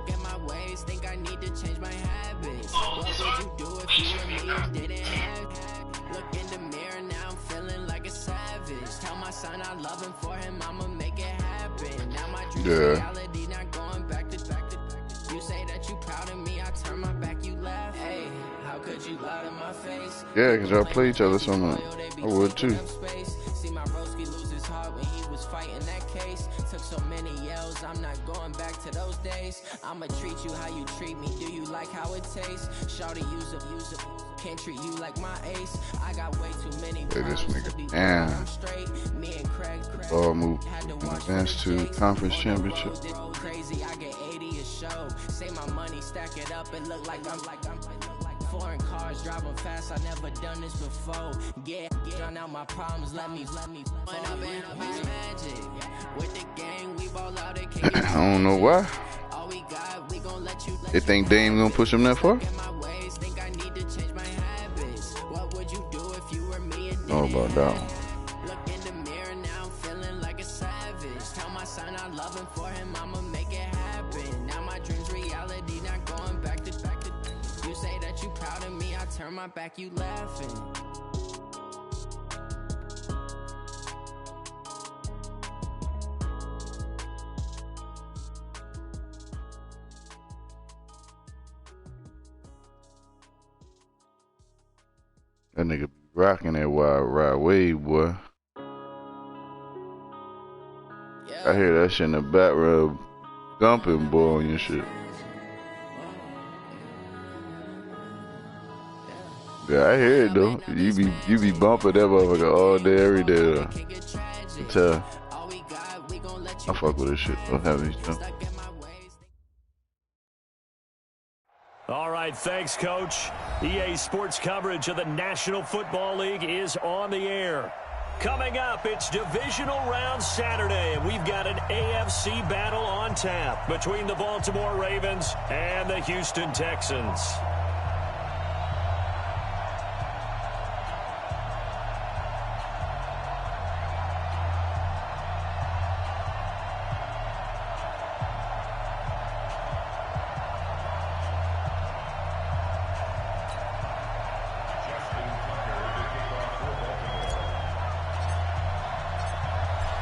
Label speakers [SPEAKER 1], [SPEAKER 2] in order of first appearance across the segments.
[SPEAKER 1] Stuck in my ways, think I need to change my habits. What would you do if you were me and didn't have? Look in the mirror, now I'm feeling like a savage. Tell my son I love him, for him I'ma make it happen. Now my dreams reality, not going back to You say that you proud of me, I turn my back, you laugh. Hey, how could you lie to my face?
[SPEAKER 2] Yeah, because y'all play each other so much. I would too.
[SPEAKER 1] See my broski lose his heart when he was fighting that case. Took so many yells, I'm not going back to those days. I'ma treat you how you treat me, do you like how it tastes? Shawty, use up, can't treat you like my ace. I got way too many
[SPEAKER 2] this nigga, damn.
[SPEAKER 1] Me and Craig
[SPEAKER 2] Ball move advance to conference championship.
[SPEAKER 1] Crazy, I get 80 a show. Say my money, stack it up and look like I'm foreign cars, driving fast, I never done this before. Yeah, drown out my problems, let me When up and magic. With the gang, we ball out,
[SPEAKER 2] I don't know why.
[SPEAKER 1] All we got, we gon' let you.
[SPEAKER 2] They think Dame gonna push him that far?
[SPEAKER 1] Think I need to change my habits. What would you do if you were me and
[SPEAKER 2] know about that one.
[SPEAKER 1] Look in the mirror, now I'm feeling like a savage. Tell my son I love him, for him I'ma make it happen. Now my dreams reality, not going back to You say that you proud of me, I turn my back, you laughing.
[SPEAKER 2] That nigga be rocking that wild ride wave, boy. I hear that shit in the back row, gumping, boy, on your shit. Yeah, I hear it though. You be bumping that motherfucker all day, every day. Though. I fuck with this shit. Don't have any stuff.
[SPEAKER 3] All right, thanks, Coach. EA Sports coverage of the National Football League is on the air. Coming up, it's Divisional Round Saturday, and we've got an AFC battle on tap between the Baltimore Ravens and the Houston Texans.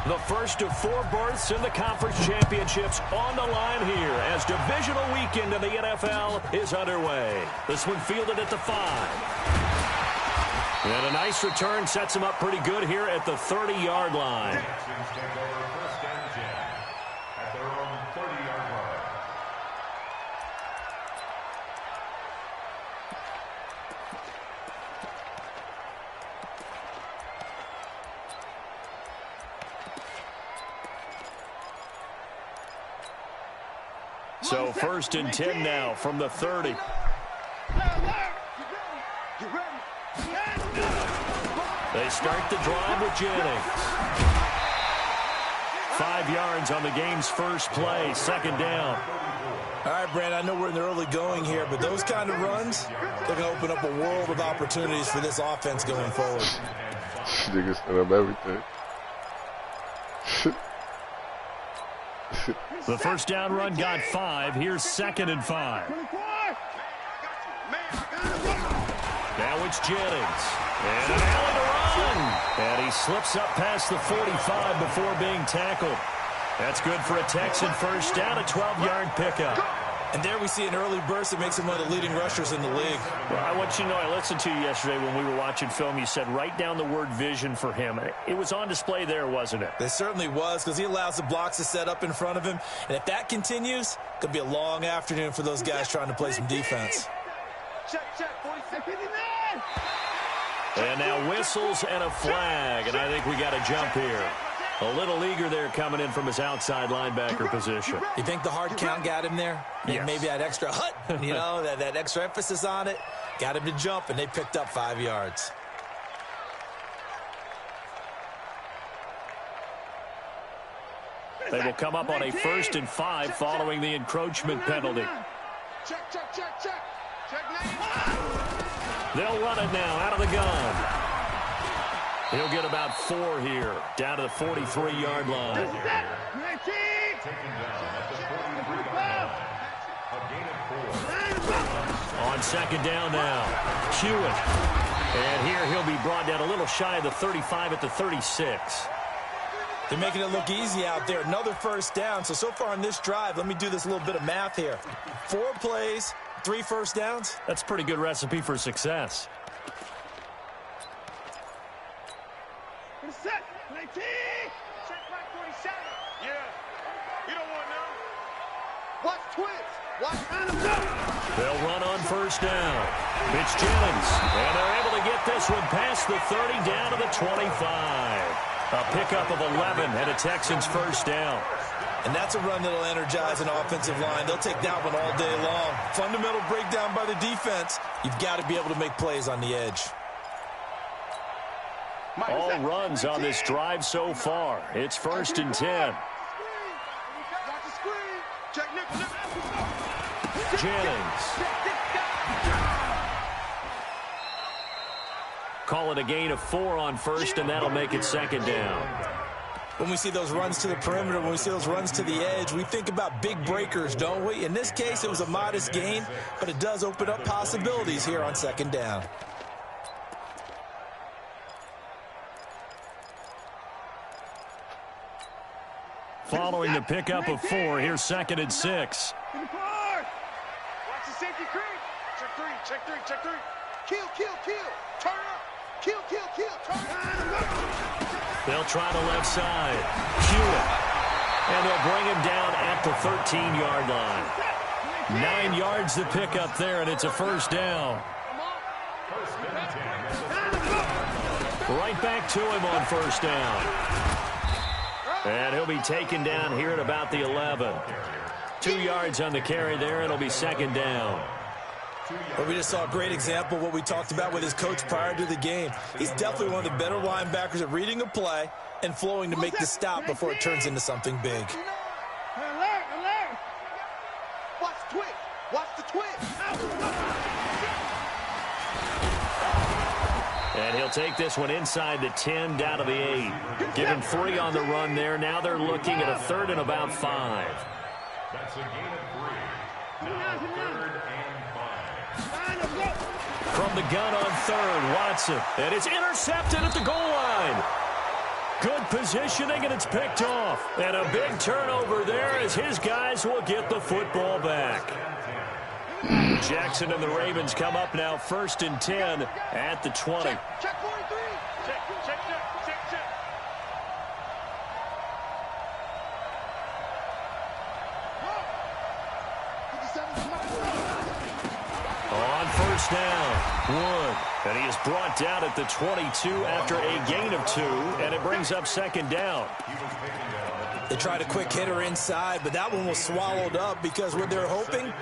[SPEAKER 3] The first of 4 berths in the conference championships on the line here as divisional weekend in the NFL is underway. This one fielded at the 5. And a nice return sets him up pretty good here at the 30-yard line. So 1st and 10 now from the 30. They start the drive with Jennings. 5 yards on the game's first play, 2nd down.
[SPEAKER 4] All right, Brandon, I know we're in the early going here, but those kind of runs, they're going to open up a world of opportunities for this offense going forward.
[SPEAKER 2] Niggas set up everything.
[SPEAKER 3] The first down run got 5. Here's 2nd and 5. Now it's Jennings. And an alley to run. And he slips up past the 45 before being tackled. That's good for a Texan first down, a 12-yard pickup.
[SPEAKER 4] And there we see an early burst that makes him one of the leading rushers in the league.
[SPEAKER 3] Well, I want you to know, I listened to you yesterday when we were watching film. You said write down the word vision for him. It was on display there, wasn't it?
[SPEAKER 4] It certainly was, because he allows the blocks to set up in front of him. And if that continues, it could be a long afternoon for those guys trying to play some defense.
[SPEAKER 3] And now whistles and a flag, and I think we got a jump here. A little eager there coming in from his outside linebacker position.
[SPEAKER 4] You think the hard count got him there?
[SPEAKER 3] Yes.
[SPEAKER 4] Maybe that extra hut, you know, that extra emphasis on it. Got him to jump, and they picked up 5 yards.
[SPEAKER 3] They will come up on a 1st and 5 following the encroachment penalty. They'll run it now out of the gun. He'll get about 4 here, down to the 43-yard line. On second down now, Hewitt. And here he'll be brought down a little shy of the 35 at the 36.
[SPEAKER 4] They're making it look easy out there. Another first down. So far on this drive, let me do this little bit of math here. 4 plays, 3 first downs.
[SPEAKER 3] That's a pretty good recipe for success.
[SPEAKER 5] Set, play T. Set back 47. Yeah. You don't want to know. Watch twins. Watch Adam.
[SPEAKER 3] They'll run on first down. It's Jennings. And they're able to get this one past the 30 down to the 25. A pickup of 11 and a Texans first down.
[SPEAKER 4] And that's a run that'll energize an offensive line. They'll take that one all day long. Fundamental breakdown by the defense. You've got to be able to make plays on the edge.
[SPEAKER 3] All runs on this drive so far. It's first and 10. Jennings. Call it a gain of 4 on first, and that'll make it second down.
[SPEAKER 4] When we see those runs to the perimeter, when we see those runs to the edge, we think about big breakers, don't we? In this case, it was a modest gain, but it does open up possibilities here on second down.
[SPEAKER 3] Following the pickup of 4, here's second and 6.
[SPEAKER 5] Watch the safety creep. Check 3, check 3, check 3. Kill, kill, kill. Turn up. Kill, kill, kill. Turn up.
[SPEAKER 3] They'll try the left side. Hewitt. And they'll bring him down at the 13-yard line. 9 yards to pick up there, and it's a first down. Right back to him on first down. And he'll be taken down here at about the 11. 2 yards on the carry there. It'll be second down.
[SPEAKER 4] Well, we just saw a great example of what we talked about with his coach prior to the game. He's definitely one of the better linebackers at reading a play and flowing to make the stop before it turns into something big.
[SPEAKER 5] Alert, alert. Watch the twitch. Watch the twitch.
[SPEAKER 3] And he'll take this one inside the 10, down to the 8. Give him 3 on the run there. Now they're looking at a 3rd and about 5.
[SPEAKER 5] That's a gain of 3. Now 3rd and 5.
[SPEAKER 3] From the gun on 3rd, Watson. And it's intercepted at the goal line. Good positioning, and it's picked off. And a big turnover there as his guys will get the football back. Jackson and the Ravens come up now first and 10 at the 20.
[SPEAKER 5] Check 43. Check.
[SPEAKER 3] On first down, Wood. And he is brought down at the 22 after a gain of 2, and it brings up second down.
[SPEAKER 4] They tried a quick hitter inside, but that one was swallowed up because what they're hoping,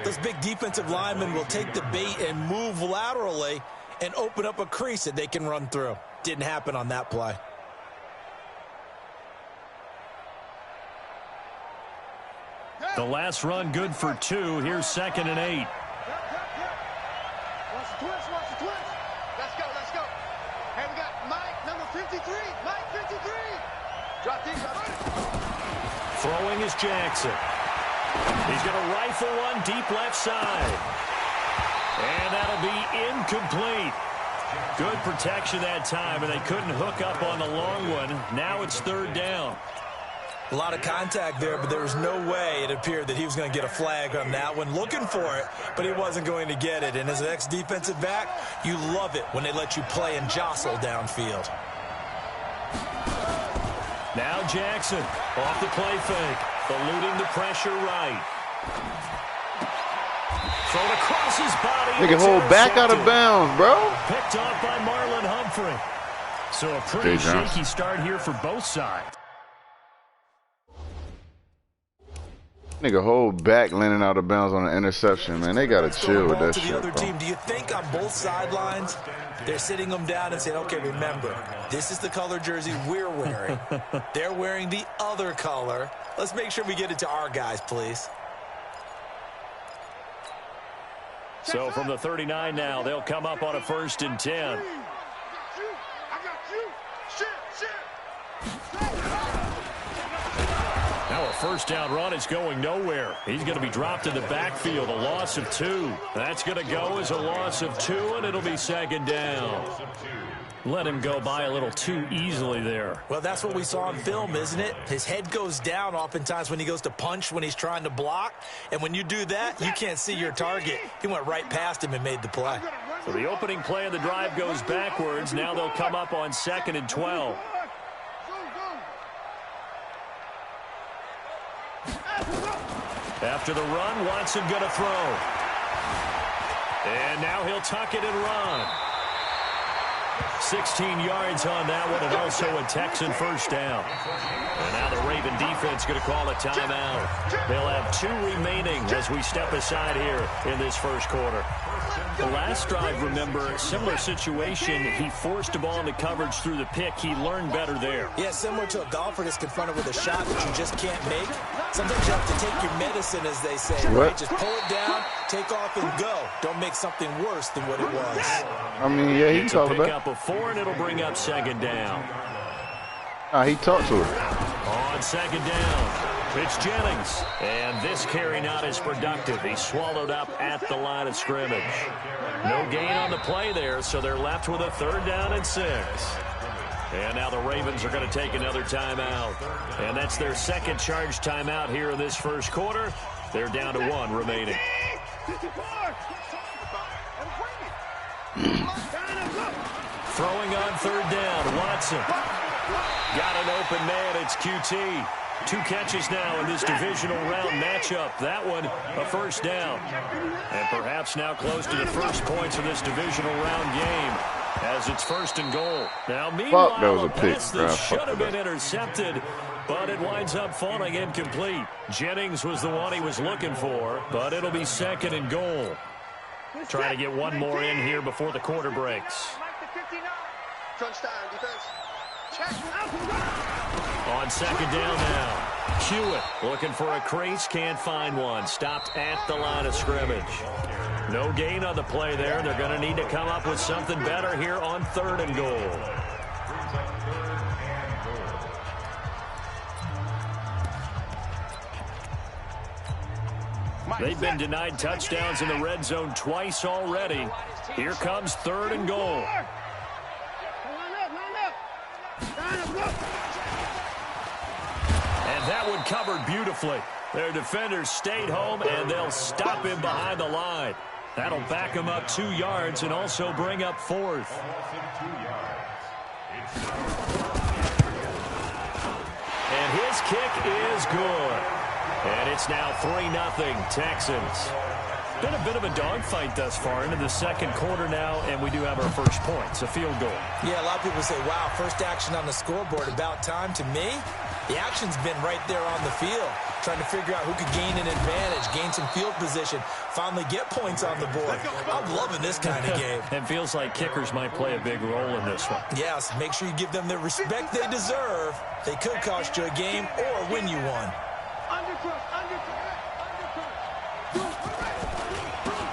[SPEAKER 4] those big defensive linemen will take the bait and move laterally and open up a crease that they can run through. Didn't happen on that play.
[SPEAKER 3] The last run good for 2. Here's second and 8.
[SPEAKER 5] Watch the twist. Let's go. Hey, we got Mike, number 53. Mike, 53. Drop these.
[SPEAKER 3] Throwing is Jackson. He's going to rifle one deep left side. And that'll be incomplete. Good protection that time, and they couldn't hook up on the long one. Now it's 3rd down.
[SPEAKER 4] A lot of contact there, but there was no way it appeared that he was going to get a flag on that one. Looking for it, but he wasn't going to get it. And as an ex-defensive back, you love it when they let you play and jostle downfield.
[SPEAKER 3] Now Jackson off the play fake, eluding the pressure right. Thrown across his body.
[SPEAKER 2] Nigga, hold back out of bounds, bro.
[SPEAKER 3] Picked off by Marlon Humphrey. So a pretty shaky start here for both sides.
[SPEAKER 2] Nigga, hold back landing out of bounds on an interception, man. They gotta chill with that shit,
[SPEAKER 4] the other
[SPEAKER 2] bro.
[SPEAKER 4] team. Do you think on both sidelines they're sitting them down and saying, okay, remember, this is the color jersey we're wearing. They're wearing the other color. Let's make sure we get it to our guys, please.
[SPEAKER 3] So from the 39 now, they'll come up on a 1st and 10.
[SPEAKER 5] I got you. Shit.
[SPEAKER 3] Now a first down run is going nowhere. He's going to be dropped in the backfield, a loss of 2. That's going to go as a loss of 2, and it'll be second down. Let him go by a little too easily there.
[SPEAKER 4] Well, that's what we saw on film, isn't it? His head goes down oftentimes when he goes to punch, when he's trying to block. And when you do that, you can't see your target. He went right past him and made the play.
[SPEAKER 3] So the opening play of the drive goes backwards. Now they'll come up on 2nd and 12. After the run, Watson going to throw. And now he'll tuck it and run. 16 yards on that one, and also a Texan first down. And now the Raven defense going to call a timeout. They'll have 2 remaining as we step aside here in this first quarter. The last drive, remember, similar situation. He forced a ball into coverage through the pick. He learned better there.
[SPEAKER 4] Yeah, similar to a golfer that's confronted with a shot that you just can't make. Sometimes you have to take your medicine, as they say, right? Just pull it down, take off, and go. Don't make something worse than what it was.
[SPEAKER 2] I mean, yeah, he talked about it.
[SPEAKER 3] Pick up a 4, and it'll bring up second down.
[SPEAKER 2] He talked to her.
[SPEAKER 3] On second down, it's Jennings. And this carry not as productive. He's swallowed up at the line of scrimmage. No gain on the play there, so they're left with a 3rd down and 6. And now the Ravens are going to take another timeout. And that's their second charge timeout here in this first quarter. They're down to 1 remaining. Throwing on 3rd down, Watson. Got an open man, it's QT. 2 catches now in this divisional round matchup. That one, a first down. And perhaps now close to the first points of this divisional round game as it's 1st and goal. Now, meanwhile,
[SPEAKER 2] that was a pick.
[SPEAKER 3] pass that should have been intercepted, but it winds up falling incomplete. Jennings was the one he was looking for, but it'll be 2nd and goal. Trying to get one more in here before the quarter breaks.
[SPEAKER 5] Crunch time, defense.
[SPEAKER 3] On second down now, Hewitt looking for a crease, can't find one. Stopped at the line of scrimmage. No gain on the play there. They're going to need to come up with something better here on 3rd and goal. They've been denied touchdowns in the red zone twice already. Here comes 3rd and goal. And that one covered beautifully. Their defenders stayed home, and they'll stop him behind the line. That'll back him up 2 yards and also bring up 4th. And his kick is good. And it's now 3-0 Texans. Been a bit of a dogfight thus far into the second quarter now, and we do have our first point. It's a field goal.
[SPEAKER 4] Yeah, a lot of people say, wow, first action on the scoreboard, about time. To me, the action's been right there on the field, trying to figure out who could gain an advantage, gain some field position, finally get points on the board. I'm loving this kind of game.
[SPEAKER 3] It feels like kickers might play a big role in this one.
[SPEAKER 4] Yes, make sure you give them the respect they deserve. They could cost you a game or win you one.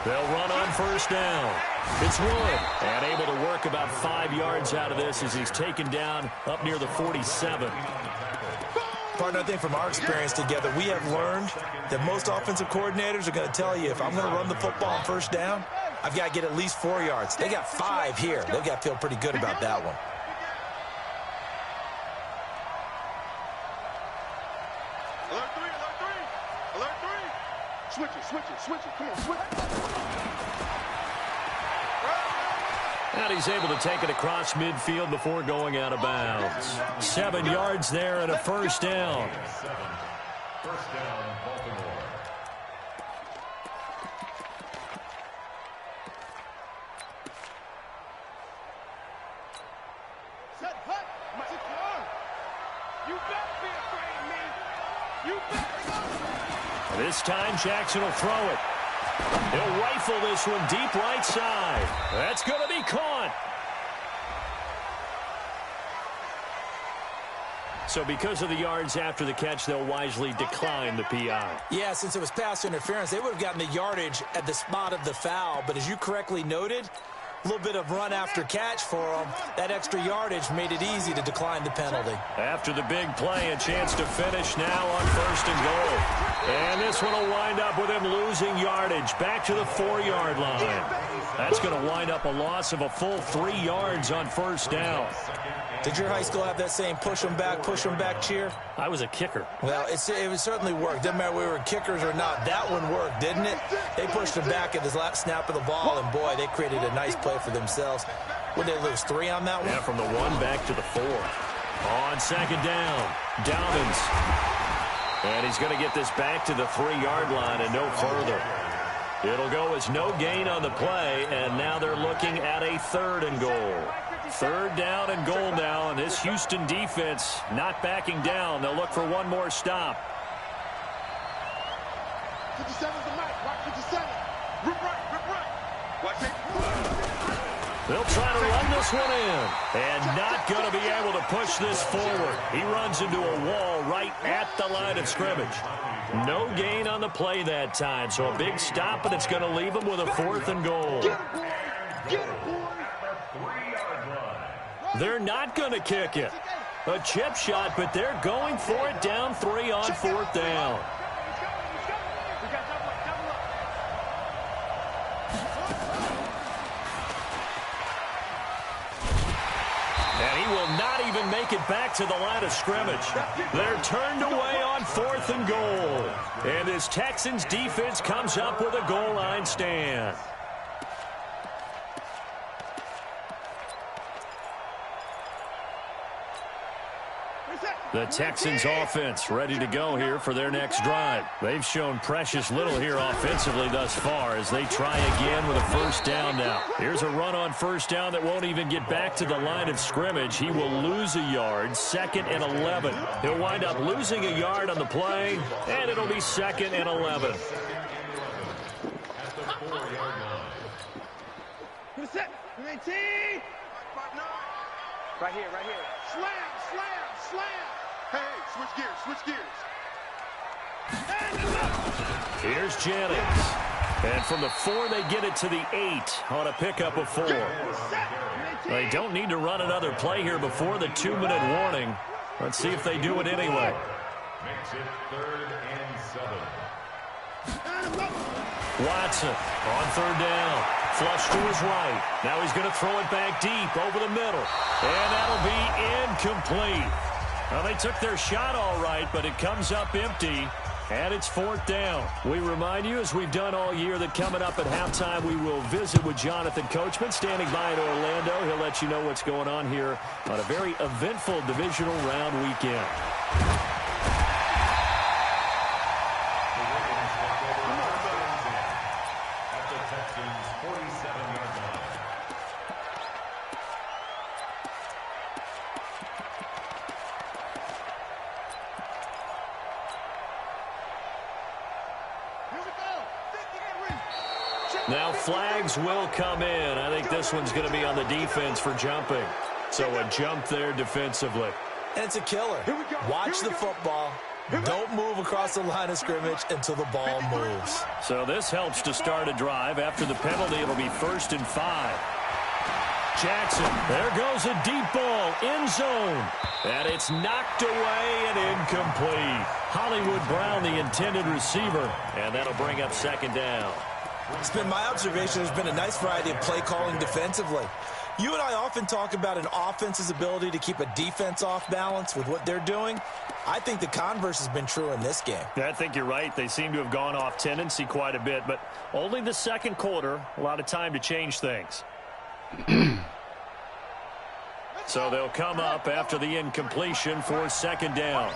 [SPEAKER 3] They'll run on first down. It's Wood, and able to work about 5 yards out of this as he's taken down up near the 47.
[SPEAKER 4] Partner, I think from our experience together, we have learned that most offensive coordinators are going to tell you, if I'm going to run the football on first down, I've got to get at least 4 yards. They got 5 here. They've got to feel pretty good about that one.
[SPEAKER 5] Switch it. Come on, switch it.
[SPEAKER 3] And he's able to take it across midfield before going out of bounds. 7 yards there and a first down.
[SPEAKER 6] First down, Baltimore.
[SPEAKER 5] Set, hut. You better be afraid of me. You better.
[SPEAKER 3] This time Jackson will throw it. He'll rifle this one deep right side. That's going to be caught. So because of the yards after the catch, they'll wisely decline the PI.
[SPEAKER 4] Yeah, since it was pass interference, they would have gotten the yardage at the spot of the foul. But as you correctly noted, A little bit of run after catch for him. That extra yardage made it easy to decline the penalty.
[SPEAKER 3] After the big play, a chance to finish now on 1st and goal. And this one will wind up with him losing yardage back to the 4-yard line. That's going to wind up a loss of a full 3 yards on 1st down.
[SPEAKER 4] Did your high school have that same push 'em back cheer?
[SPEAKER 3] I was a kicker.
[SPEAKER 4] Well, it certainly worked. Didn't matter if we were kickers or not. That one worked, didn't it? They pushed him back at his last snap of the ball, and boy, they created a nice play for themselves. Would they lose 3 on that one?
[SPEAKER 3] Yeah, from the 1 back to the 4. On 2nd down, Dobbins. And he's going to get this back to the 3-yard line and no further. It'll go as no gain on the play, and now they're looking at a 3rd and goal. 3rd down and goal now, and this Houston defense not backing down. They'll look for one more stop.
[SPEAKER 5] 57's the mic. Watch 57. Rip right. Watch it.
[SPEAKER 3] They'll try to run this one in, and not going to be able to push this forward. He runs into a wall right at the line of scrimmage. No gain on the play that time, so a big stop, and it's going to leave him with a 4th and goal.
[SPEAKER 5] Get it, boy.
[SPEAKER 3] They're not going to kick it. A chip shot, but they're going for it down 3 on 4th down. And he will not even make it back to the line of scrimmage. They're turned away on 4th and goal. And this Texans defense comes up with a goal line stand. The Texans offense ready to go here for their next drive. They've shown precious little here offensively thus far as they try again with a 1st down now. Here's a run on 1st down that won't even get back to the line of scrimmage. He will lose a yard, 2nd and 11. He'll wind up losing a yard on the play, and it'll be 2nd and 11.
[SPEAKER 5] Set. 19. Right here. Slam. Hey, switch gears.
[SPEAKER 3] Here's Jennings. And from the 4, they get it to the 8 on a pickup of 4. They don't need to run another play here before the 2-minute warning. Let's see if they do it anyway.
[SPEAKER 6] Makes it 3rd and 7.
[SPEAKER 3] Watson on 3rd down. Flush to his right. Now he's going to throw it back deep over the middle. And that'll be incomplete. Well, they took their shot all right, but it comes up empty, and it's 4th down. We remind you, as we've done all year, that coming up at halftime, we will visit with Jonathan Coachman, standing by in Orlando. He'll let you know what's going on here on a very eventful divisional round weekend.
[SPEAKER 6] At the Texans' 47-yard line.
[SPEAKER 3] Now flags will come in. I think this one's going to be on the defense for jumping. So a jump there defensively.
[SPEAKER 4] And it's a killer. Watch the football. Don't move across the line of scrimmage until the ball moves.
[SPEAKER 3] So this helps to start a drive. After the penalty, it'll be 1st and 5. Jackson, there goes a deep ball, end zone. And it's knocked away and incomplete. Hollywood Brown, the intended receiver. And that'll bring up 2nd down.
[SPEAKER 4] It's been my observation, there's been a nice variety of play calling defensively. You and I often talk about an offense's ability to keep a defense off balance with what they're doing. I think the converse has been true in this game.
[SPEAKER 3] Yeah, I think you're right. They seem to have gone off tendency quite a bit, but only the 2nd quarter, a lot of time to change things. So they'll come up after the incompletion for 2nd down.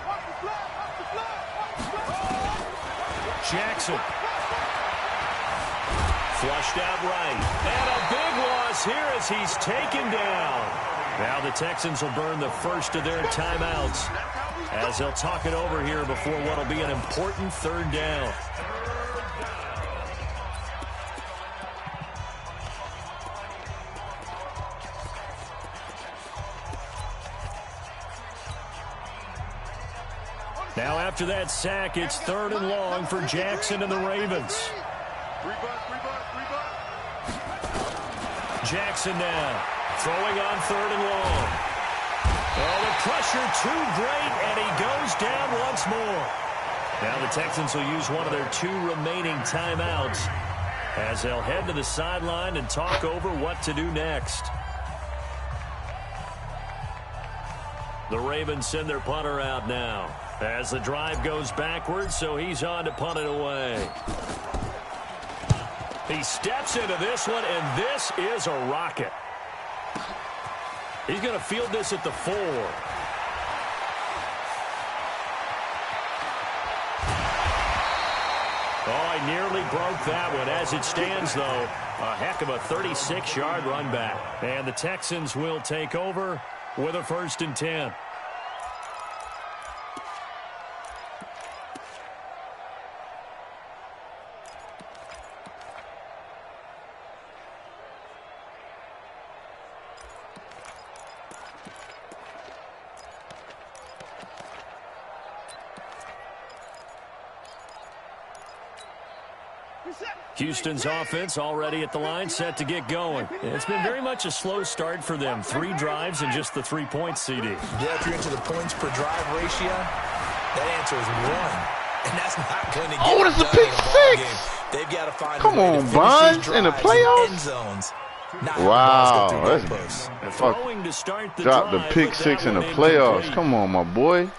[SPEAKER 3] Jackson. Flushed out right. And a big loss here as he's taken down. Now the Texans will burn the first of their timeouts as they'll talk it over here before what will be an important 3rd down. Now after that sack, it's 3rd and long for Jackson and the Ravens. Jackson now, throwing on 3rd and long. Oh, the pressure too great, and he goes down once more. Now the Texans will use one of their 2 remaining timeouts as they'll head to the sideline and talk over what to do next. The Ravens send their punter out now as the drive goes backwards, so he's on to punt it away. He steps into this one, and this is a rocket. He's going to field this at the 4. Oh, he nearly broke that one. As it stands, though, a heck of a 36-yard run back. And the Texans will take over with a 1st and 10. Houston's offense already at the line, set to get going. It's been very much a slow start for them. 3 drives and just the 3 points, CD.
[SPEAKER 4] Yeah, if you're into the points per drive ratio, that answer is 1. And that's not going to get
[SPEAKER 2] Oh, it's a pick 6.
[SPEAKER 4] They've got to find
[SPEAKER 2] Come on, Bonds, in the playoffs?
[SPEAKER 4] End zones.
[SPEAKER 2] Wow, that's
[SPEAKER 3] throwing to start the
[SPEAKER 2] drop the
[SPEAKER 3] drive,
[SPEAKER 2] pick
[SPEAKER 3] but
[SPEAKER 2] 6
[SPEAKER 3] that
[SPEAKER 2] in the
[SPEAKER 3] one
[SPEAKER 2] playoffs.
[SPEAKER 3] incomplete.
[SPEAKER 2] Come on, my boy.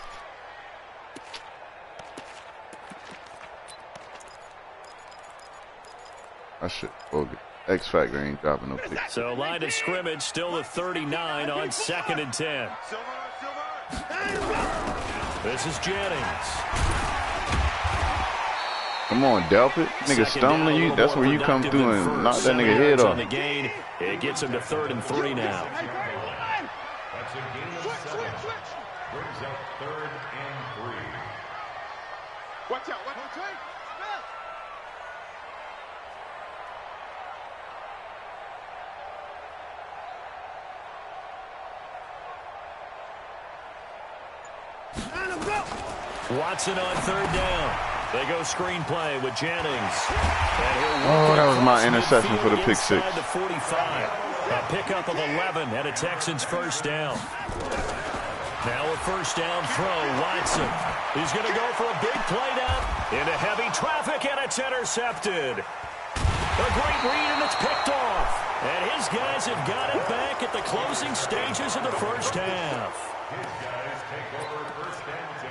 [SPEAKER 2] I should. Okay. X Factor ain't dropping no pick.
[SPEAKER 3] So line of scrimmage still the 39 on 2nd and 10. This is Jennings.
[SPEAKER 2] Come on, Delpit. Nigga stumbling you. That's where you come through and knock that nigga head off.
[SPEAKER 3] On the gain. It gets him to 3rd and 3 now.
[SPEAKER 6] That's a gain of 7. Brings up 3rd and 3.
[SPEAKER 5] Watch out, watch out.
[SPEAKER 3] Watson on 3rd down. They go screenplay with Jennings.
[SPEAKER 2] Oh, that was my interception for the pick 6.
[SPEAKER 3] The 45. A pickup of 11 and a Texans 1st down. Now a 1st down throw, Watson. He's going to go for a big play down into heavy traffic, and it's intercepted. A great read, and it's picked off. And his guys have got it back at the closing stages of the 1st half.
[SPEAKER 6] His guys take over 1st and 10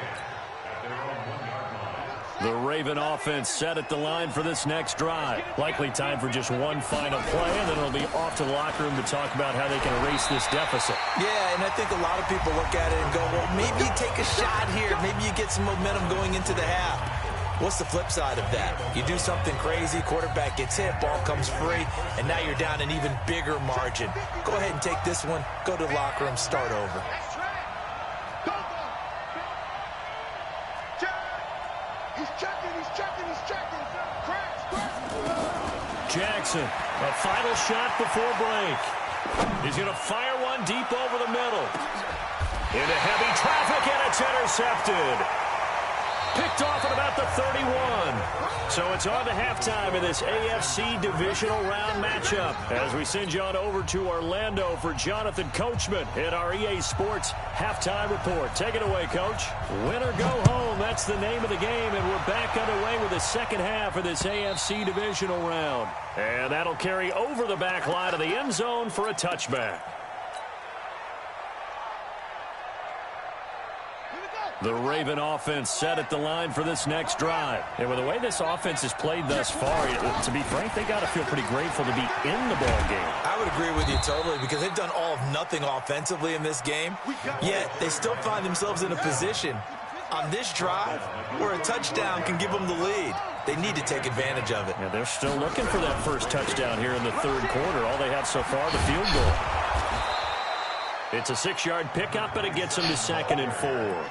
[SPEAKER 6] at their own 1-yard line.
[SPEAKER 3] The Raven offense set at the line for this next drive. Likely time for just one final play, and then it'll be off to the locker room to talk about how they can erase this deficit.
[SPEAKER 4] Yeah, and I think a lot of people look at it and go, well, maybe you take a shot here. Maybe you get some momentum going into the half. What's the flip side of that? You do something crazy, quarterback gets hit, ball comes free, and now you're down an even bigger margin. Go ahead and take this one, go to the locker room, start over.
[SPEAKER 5] He's checking.
[SPEAKER 3] Jackson, a final shot before break. He's going to fire one deep over the middle. Into heavy traffic, and it's intercepted. Picked off at about the 31. So it's on to halftime in this AFC divisional round matchup as we send you on over to Orlando for Jonathan Coachman at our EA Sports halftime report. Take it away, Coach. Win or go home, that's the name of the game, and we're back underway with the second half of this AFC divisional round. And that'll carry over the back line of the end zone for a touchback. The Raven offense set at the line for this next drive. And with the way this offense has played thus far, to be frank, they got to feel pretty grateful to be in the ball game.
[SPEAKER 4] I would agree with you totally because they've done all of nothing offensively in this game, yet they still find themselves in a position on this drive where a touchdown can give them the lead. They need to take advantage of it.
[SPEAKER 3] Yeah, they're still looking for that first touchdown here in the third quarter. All they have so far, the field goal. It's a 6-yard pickup, and it gets them to 2nd and 4.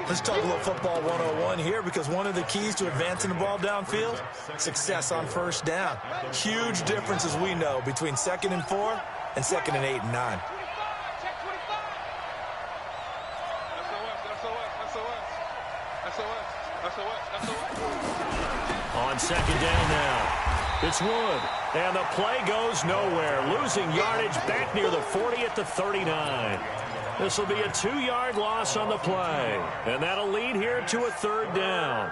[SPEAKER 4] Let's talk a little football 101 here because one of the keys to advancing the ball downfield, success on first down. Huge difference, as we know, between 2nd and 4 and 2nd and 8 and 9.
[SPEAKER 3] On second down now, it's Wood. And the play goes nowhere. Losing yardage back near the 40 at the 39. This will be a 2-yard loss on the play. And that'll lead here to a third down.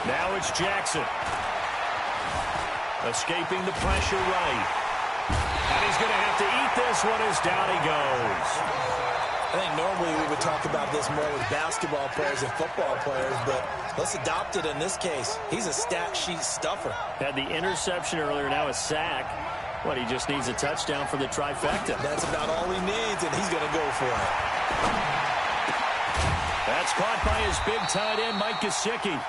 [SPEAKER 3] Now it's Jackson. Escaping the pressure right. And he's going to have to eat this one as down he goes.
[SPEAKER 4] I think normally we would talk about this more with basketball players and football players, but let's adopt it in this case. He's a stat sheet stuffer.
[SPEAKER 3] Had the interception earlier, now a sack. What, he just needs a touchdown for the trifecta.
[SPEAKER 4] That's about all he needs, and he's going to go for it.
[SPEAKER 3] That's caught by his big tight end, Mike Gesicki.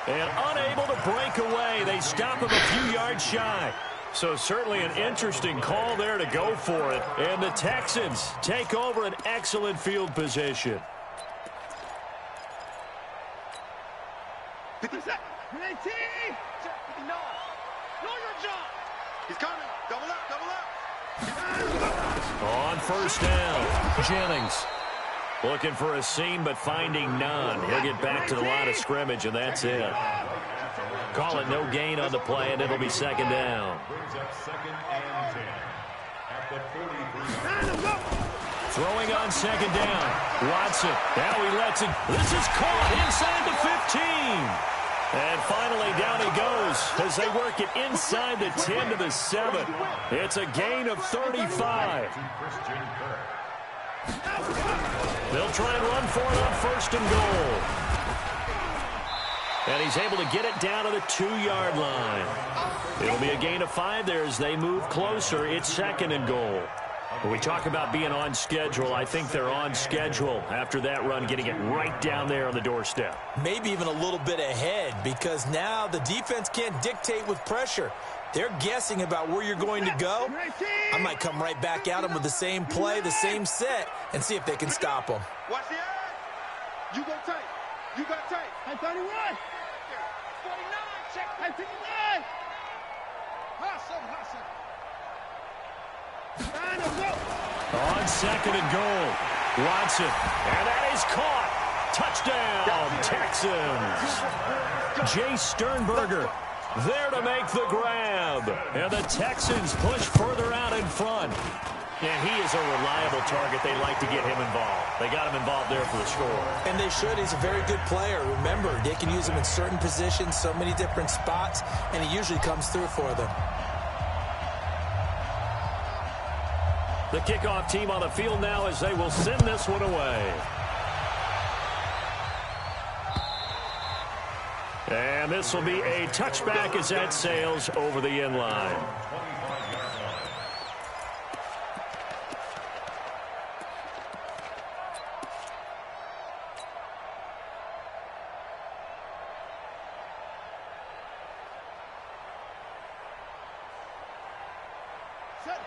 [SPEAKER 3] And unable to break away. They stop him a few yards shy. So certainly an interesting call there to go for it. And the Texans take over an excellent field position.
[SPEAKER 5] 57, 19, 59. Know your job. He's coming. Double up, double up.
[SPEAKER 3] On first down, Jennings. Looking for a seam, but finding none. He'll get back to the line of scrimmage, and that's it. Call it no gain on the play, and it'll be second down. Throwing on second down. Watson. Now he lets it. This is caught inside the 15. And finally, down he goes as they work it inside the 10 to the 7. It's a gain of 35. They'll try and run for it on first and goal. And he's able to get it down to the 2-yard line. It'll be a gain of 5 there as they move closer. It's second and goal. When we talk about being on schedule, I think they're on schedule after that run, getting it right down there on the doorstep.
[SPEAKER 4] Maybe even a little bit ahead, because now the defense can't dictate with pressure. They're guessing about where you're going to go. I might come right back at them with the same play, the same set, and see if they can stop them.
[SPEAKER 5] Watch the eye. You go tight. You got tight. I 31. 49. Check. I 59. Hustle.
[SPEAKER 3] On second and goal, Watson. And that is caught. Touchdown, Texans. Jay Sternberger there to make the grab. And the Texans push further out in front. And he is a reliable target. They like to get him involved. They got him involved there for the score.
[SPEAKER 4] And they should. He's a very good player. Remember, they can use him in certain positions, so many different spots, and he usually comes through for them.
[SPEAKER 3] The kickoff team on the field now as they will send this one away. And this will be a touchback as that sails over the end line.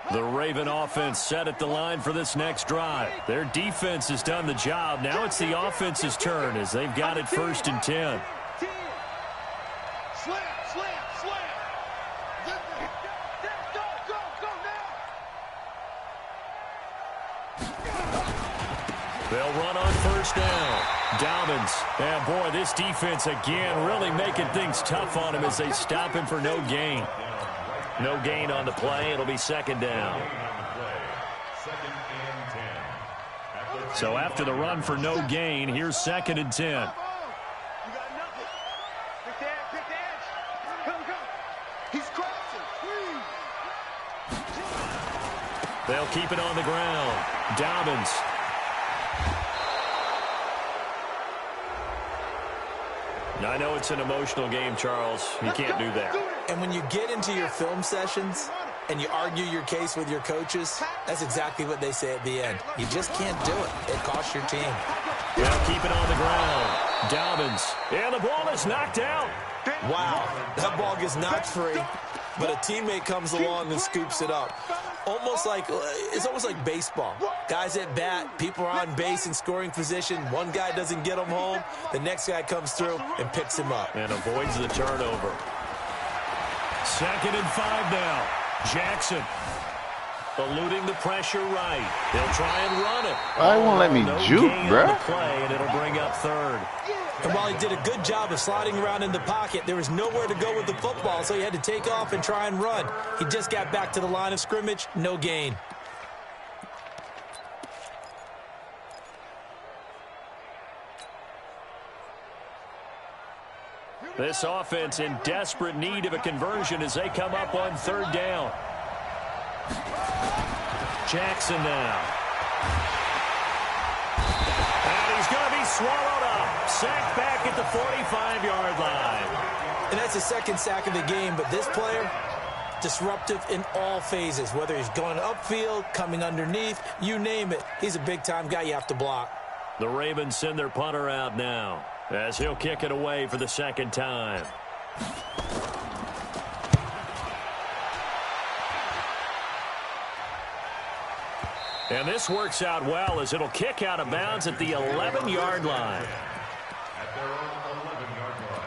[SPEAKER 3] The Raven offense set at the line for this next drive. Their defense has done the job. Now it's the offense's turn as they've got it first and 10.
[SPEAKER 5] Slam. Go now.
[SPEAKER 3] They'll run on first down. Dobbins. And boy, this defense again really making things tough on him as they stop him for no gain. No gain on the play. It'll be second down. So after the run for no gain, here's second and 10.
[SPEAKER 5] You got nothing. Pick the edge. Come. He's crossing.
[SPEAKER 3] They'll keep it on the ground. Dobbins. Now, I know it's an emotional game, Charles. You can't do that.
[SPEAKER 4] And when you get into your film sessions and you argue your case with your coaches, that's exactly what they say at the end. You just can't do it. It costs your team.
[SPEAKER 3] They'll keep it on the ground. Dobbins. And the ball is knocked out.
[SPEAKER 4] Wow, that ball gets knocked free, but a teammate comes along and scoops it up. It's almost like baseball. Guys at bat, people are on base in scoring position. One guy doesn't get him home. The next guy comes through and picks him up.
[SPEAKER 3] And avoids the turnover. Second and 5 now. Jackson. Eluding the pressure right. He'll try and run it.
[SPEAKER 2] Why won't let me juke, bro?
[SPEAKER 3] Play, and it'll bring up third.
[SPEAKER 4] And while he did a good job of sliding around in the pocket, there was nowhere to go with the football, so he had to take off and try and run. He just got back to the line of scrimmage, no gain.
[SPEAKER 3] This offense in desperate need of a conversion as they come up on third down. Jackson now. And he's going to be swallowed up. Sacked back at the 45-yard line.
[SPEAKER 4] And that's the second sack of the game, but this player, disruptive in all phases, whether he's going upfield, coming underneath, you name it. He's a big-time guy you have to block.
[SPEAKER 3] The Ravens send their punter out now as he'll kick it away for the second time. And this works out well as it'll kick out of bounds at the 11-yard line.
[SPEAKER 6] At their own 11-yard line.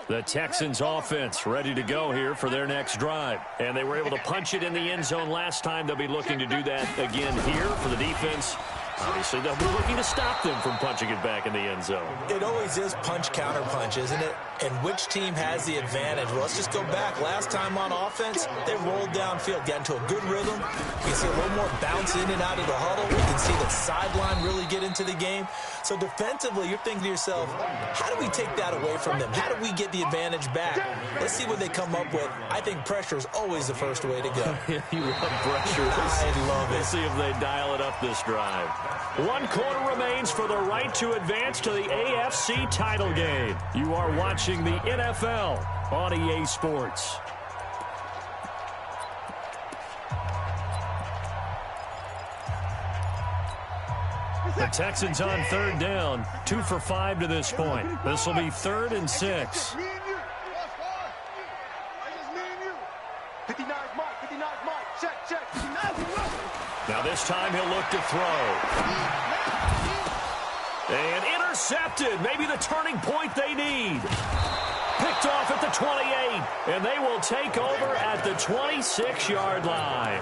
[SPEAKER 3] The Texans offense ready to go here for their next drive. And they were able to punch it in the end zone last time. They'll be looking to do that again here for the defense. Obviously, they'll be looking to stop them from punching it back in the end zone.
[SPEAKER 4] It always is punch-counter-punch, isn't it? And which team has the advantage? Well, let's just go back. Last time on offense, they rolled downfield, got into a good rhythm. You can see a little more bounce in and out of the huddle. We can see the sideline really get into the game. So defensively, you're thinking to yourself, how do we take that away from them? How do we get the advantage back? Let's see what they come up with. I think pressure is always the first way to go.
[SPEAKER 3] You love pressure.
[SPEAKER 4] I love it.
[SPEAKER 3] We'll see if they dial it up this drive. 1 quarter remains for the right to advance to the AFC title game. You are watching the NFL on EA Sports. The Texans on third down, 2 for 5 to this point. This will be 3rd and 6.
[SPEAKER 5] 59 Mike, 59 Mike, check.
[SPEAKER 3] Now this time he'll look to throw. And intercepted. Maybe the turning point they need. Picked off at the 28. And they will take over at the 26-yard line.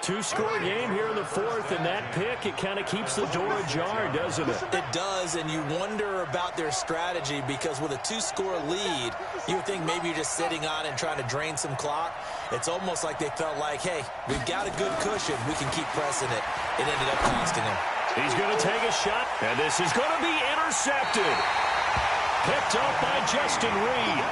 [SPEAKER 3] 2-score game here in the 4th, and that pick, it kind of keeps the door ajar, doesn't it?
[SPEAKER 4] It does, and you wonder about their strategy because with a 2-score lead, you would think maybe you're just sitting on and trying to drain some clock. It's almost like they felt like, hey, we've got a good cushion. We can keep pressing it. It ended up costing him.
[SPEAKER 3] He's going to take a shot, and this is going to be intercepted. Picked up by Justin Reed.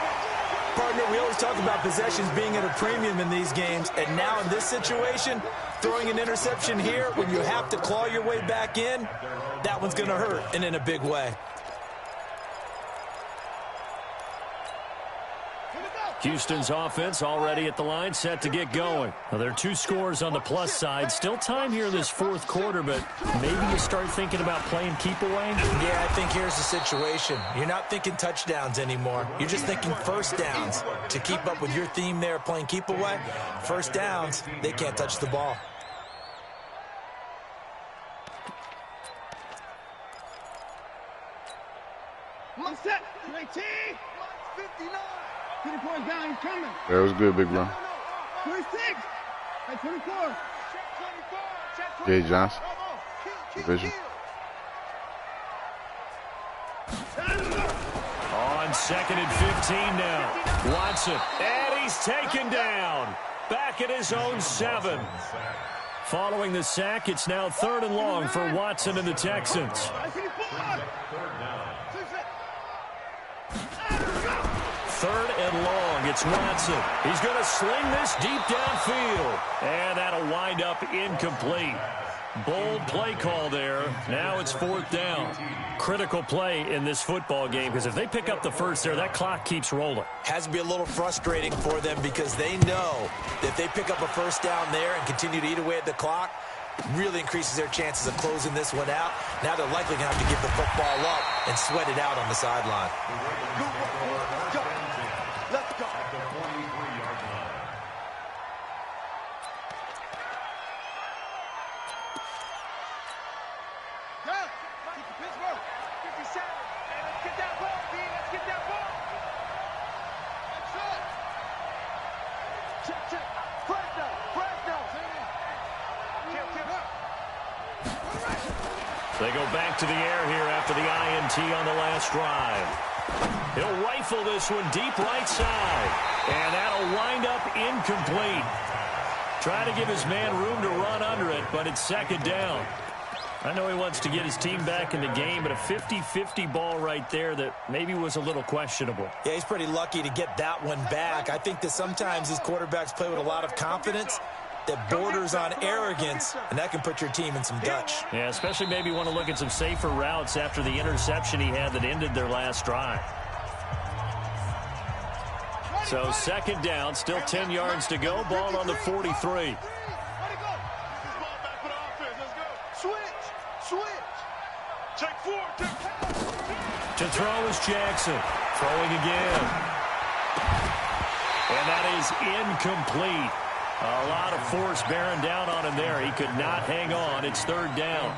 [SPEAKER 4] Partner, we always talk about possessions being at a premium in these games, and now in this situation, throwing an interception here when you have to claw your way back in, that one's going to hurt, and in a big way.
[SPEAKER 3] Houston's offense already at the line, set to get going. Now, there are 2 scores on the plus side. Still time here in this 4th quarter, but maybe you start thinking about playing keep away?
[SPEAKER 4] Yeah, I think here's the situation. You're not thinking touchdowns anymore. You're just thinking first downs. To keep up with your theme there, playing keep away, first downs, they can't touch the ball.
[SPEAKER 5] One set, 19, 59. 24 down, he's coming.
[SPEAKER 2] That was good, big bro.
[SPEAKER 5] 26, at 24.
[SPEAKER 2] Jay Johnson. Division.
[SPEAKER 3] On 2nd and 15 now. Watson. And he's taken down. Back at his own 7. Following the sack, it's now 3rd and long for Watson and the Texans. 3rd and long. It's Watson. He's going to sling this deep downfield. And that'll wind up incomplete. Bold play call there. Now it's 4th down. Critical play in this football game because if they pick up the first there, that clock keeps rolling.
[SPEAKER 4] Has to be a little frustrating for them because they know that if they pick up a first down there and continue to eat away at the clock, really increases their chances of closing this one out. Now they're likely going to have to give the football up and sweat it out on the sideline.
[SPEAKER 3] They go back to the air here after the INT on the last drive. He'll rifle this one deep right side. And that'll wind up incomplete. Trying to give his man room to run under it, but it's second down. I know he wants to get his team back in the game, but a 50-50 ball right there that maybe was a little questionable.
[SPEAKER 4] Yeah, he's pretty lucky to get that one back. I think that sometimes these quarterbacks play with a lot of confidence that borders on arrogance, and that can put your team in some Dutch.
[SPEAKER 3] Yeah, especially maybe want to look at some safer routes after the interception he had that ended their last drive. So second down, still 10 yards to go. Ball on the 43. To throw is Jackson. Throwing again. And that is incomplete. A lot of force bearing down on him there. He could not hang on. It's third down.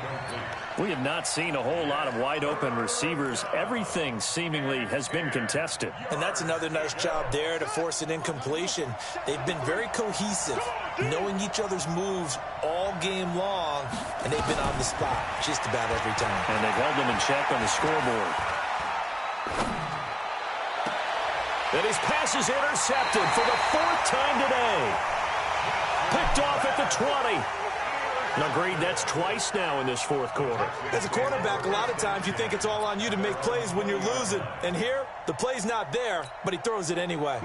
[SPEAKER 3] We have not seen a whole lot of wide open receivers. Everything seemingly has been contested.
[SPEAKER 4] And that's another nice job there to force an incompletion. They've been very cohesive, knowing each other's moves all game long, and they've been on the spot just about every time.
[SPEAKER 3] And they've held them in check on the scoreboard. And his pass is intercepted for the fourth time today. Picked off at the 20. Agreed, that's twice now in this fourth quarter.
[SPEAKER 4] As a quarterback, a lot of times you think it's all on you to make plays when you're losing. And here, the play's not there, but he throws it anyway.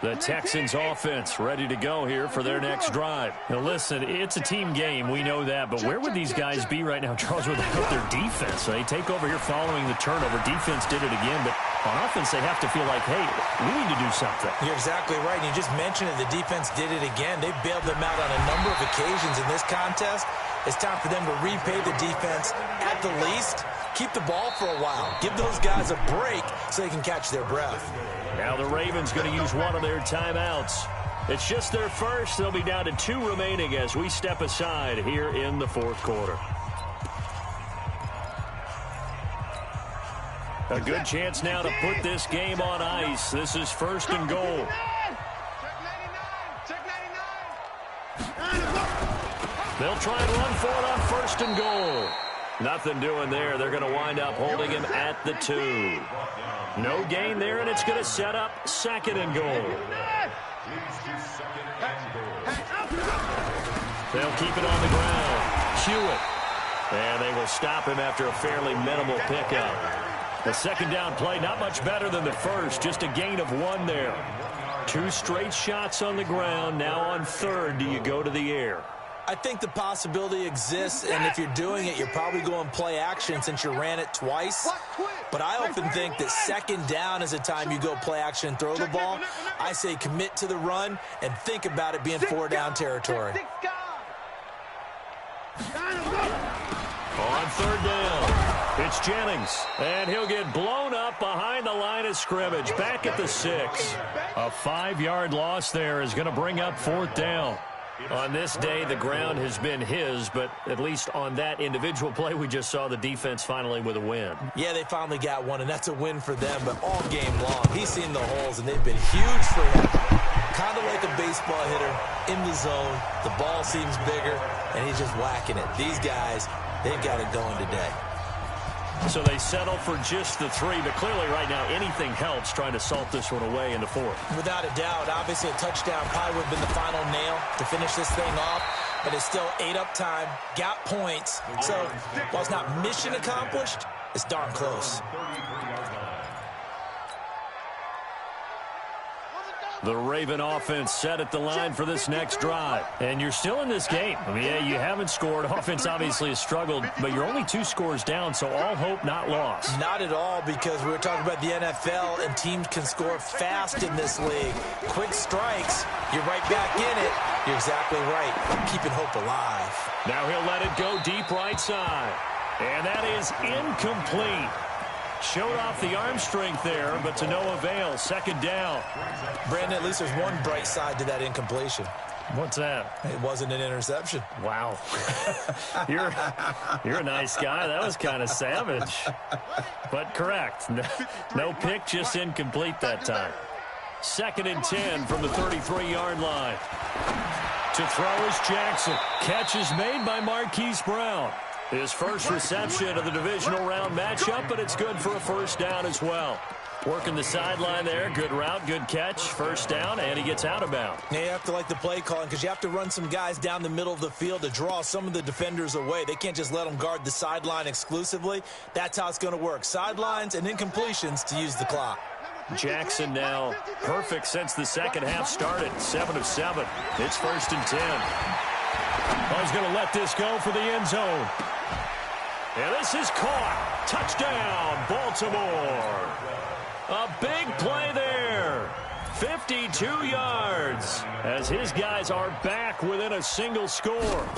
[SPEAKER 3] The Texans offense ready to go here for their next drive. Now listen, it's a team game, we know that, but where would these guys be right now, Charles, without their defense? So they take over here following the turnover. Defense did it again, but on offense they have to feel like, hey, we need to do something.
[SPEAKER 4] You're exactly right. You just mentioned it. The defense did it again. They bailed them out on a number of occasions in this contest. It's time for them to repay the defense at the least. Keep the ball for a while. Give those guys a break so they can catch their breath.
[SPEAKER 3] Now the Ravens going to use one of their timeouts. It's just their first. They'll be down to 2 remaining as we step aside here in the fourth quarter. A good chance now to put this game on ice. This is first and goal. They'll try and run for it on first and goal. Nothing doing there. They're going to wind up holding him at the 2. No gain there, and it's going to set up second and goal. They'll keep it on the ground. Hewitt. And they will stop him after a fairly minimal pickup. The second down play, not much better than the first. Just a gain of 1 there. 2 straight shots on the ground. Now on third, do you go to the air?
[SPEAKER 4] I think the possibility exists, and if you're doing it, you're probably going play action since you ran it twice. But I often think that second down is the time you go play action and throw the ball. I say commit to the run and think about it being 4-down territory.
[SPEAKER 3] On third down, it's Jennings, and he'll get blown up behind the line of scrimmage, back at the 6. A 5-yard loss there is going to bring up fourth down. On this day, the ground has been his, but at least on that individual play, we just saw the defense finally with a win.
[SPEAKER 4] Yeah, they finally got one, and that's a win for them, but all game long, he's seen the holes, and they've been huge for him. Kind of like a baseball hitter in the zone. The ball seems bigger, and he's just whacking it. These guys, they've got it going today.
[SPEAKER 3] So they settle for just the 3, but clearly right now anything helps trying to salt this one away in the fourth.
[SPEAKER 4] Without a doubt, obviously a touchdown probably would have been the final nail to finish this thing off, but it's still 8 up time, got points. So while it's not mission accomplished, it's darn close.
[SPEAKER 3] The Raven offense set at the line for this next drive. And you're still in this game. I mean, yeah, you haven't scored. Offense obviously has struggled, but you're only 2 scores down, so all hope not lost.
[SPEAKER 4] Not at all, because we were talking about the NFL, and teams can score fast in this league. Quick strikes, you're right back in it. You're exactly right. Keeping hope alive.
[SPEAKER 3] Now he'll let it go deep right side. And that is incomplete. Showed off the arm strength there, but to no avail. Second down.
[SPEAKER 4] Brandon, at least there's one bright side to that incompletion.
[SPEAKER 3] What's that?
[SPEAKER 4] It wasn't an interception.
[SPEAKER 3] Wow. You're a nice guy. That was kind of savage. But correct. No pick, just incomplete that time. Second and 10 from the 33-yard line. To throw is Jackson. Catch is made by Marquise Brown. His first reception of the divisional round matchup, but it's good for a first down as well. Working the sideline there. Good route, good catch. First down, and he gets out of bounds.
[SPEAKER 4] Yeah, you have to like the play calling because you have to run some guys down the middle of the field to draw some of the defenders away. They can't just let them guard the sideline exclusively. That's how it's going to work. Sidelines and incompletions to use the clock.
[SPEAKER 3] Jackson now perfect since the second half started. 7 of 7. It's 1st and 10. Oh, he's going to let this go for the end zone. And this is caught. Touchdown, Baltimore. A big play there. 52 yards as his guys are back within a single score.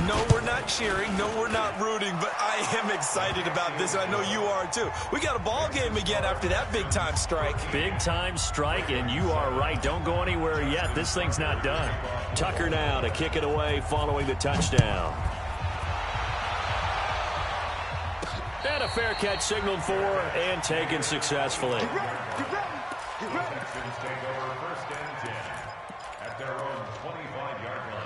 [SPEAKER 4] No, we're not cheering. No, we're not rooting, but I am excited about this, and I know you are too. We got a ball game again after that big-time strike.
[SPEAKER 3] Big-time strike, and you are right. Don't go anywhere yet. This thing's not done. Tucker now to kick it away following the touchdown. And a fair catch signaled for and taken successfully.
[SPEAKER 6] Texans take over 1st and 10 at their own 25-yard line.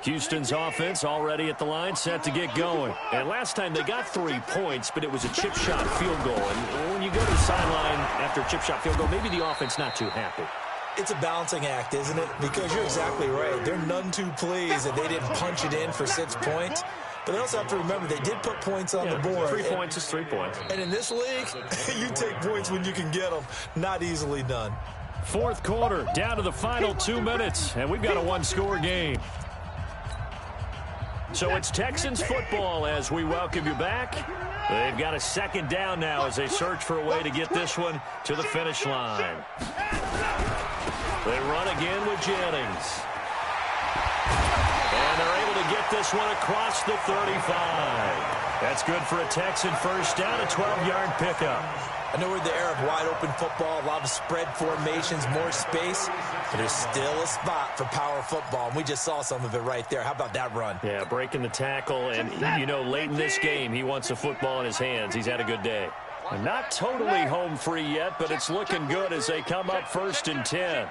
[SPEAKER 3] Houston's offense already at the line, set to get going. And last time they got 3 points, but it was a chip shot field goal. And when you go to the sideline after a chip shot field goal, maybe the offense not too happy.
[SPEAKER 4] It's a balancing act, isn't it? Because you're exactly right. They're none too pleased that they didn't punch it in for 6 points. But they also have to remember they did put points on the board.
[SPEAKER 3] 3 points is 3 points.
[SPEAKER 4] And in this league, you take points when you can get them. Not easily done.
[SPEAKER 3] 4th quarter, down to the final 2 minutes, and we've got a one-score game. So it's Texans football as we welcome you back. They've got a 2nd down now as they search for a way to get this one to the finish line. They run again with Jennings. And they're able to get this one across the 35. That's good for a Texan first down, a 12-yard pickup.
[SPEAKER 4] I know we're in the era of wide-open football, a lot of spread formations, more space, but there's still a spot for power football, and we just saw some of it right there. How about that run?
[SPEAKER 3] Yeah, breaking the tackle, and, you know, late in this game, he wants the football in his hands. He's had a good day. Not totally home free yet, but it's looking good as they come up 1st and 10.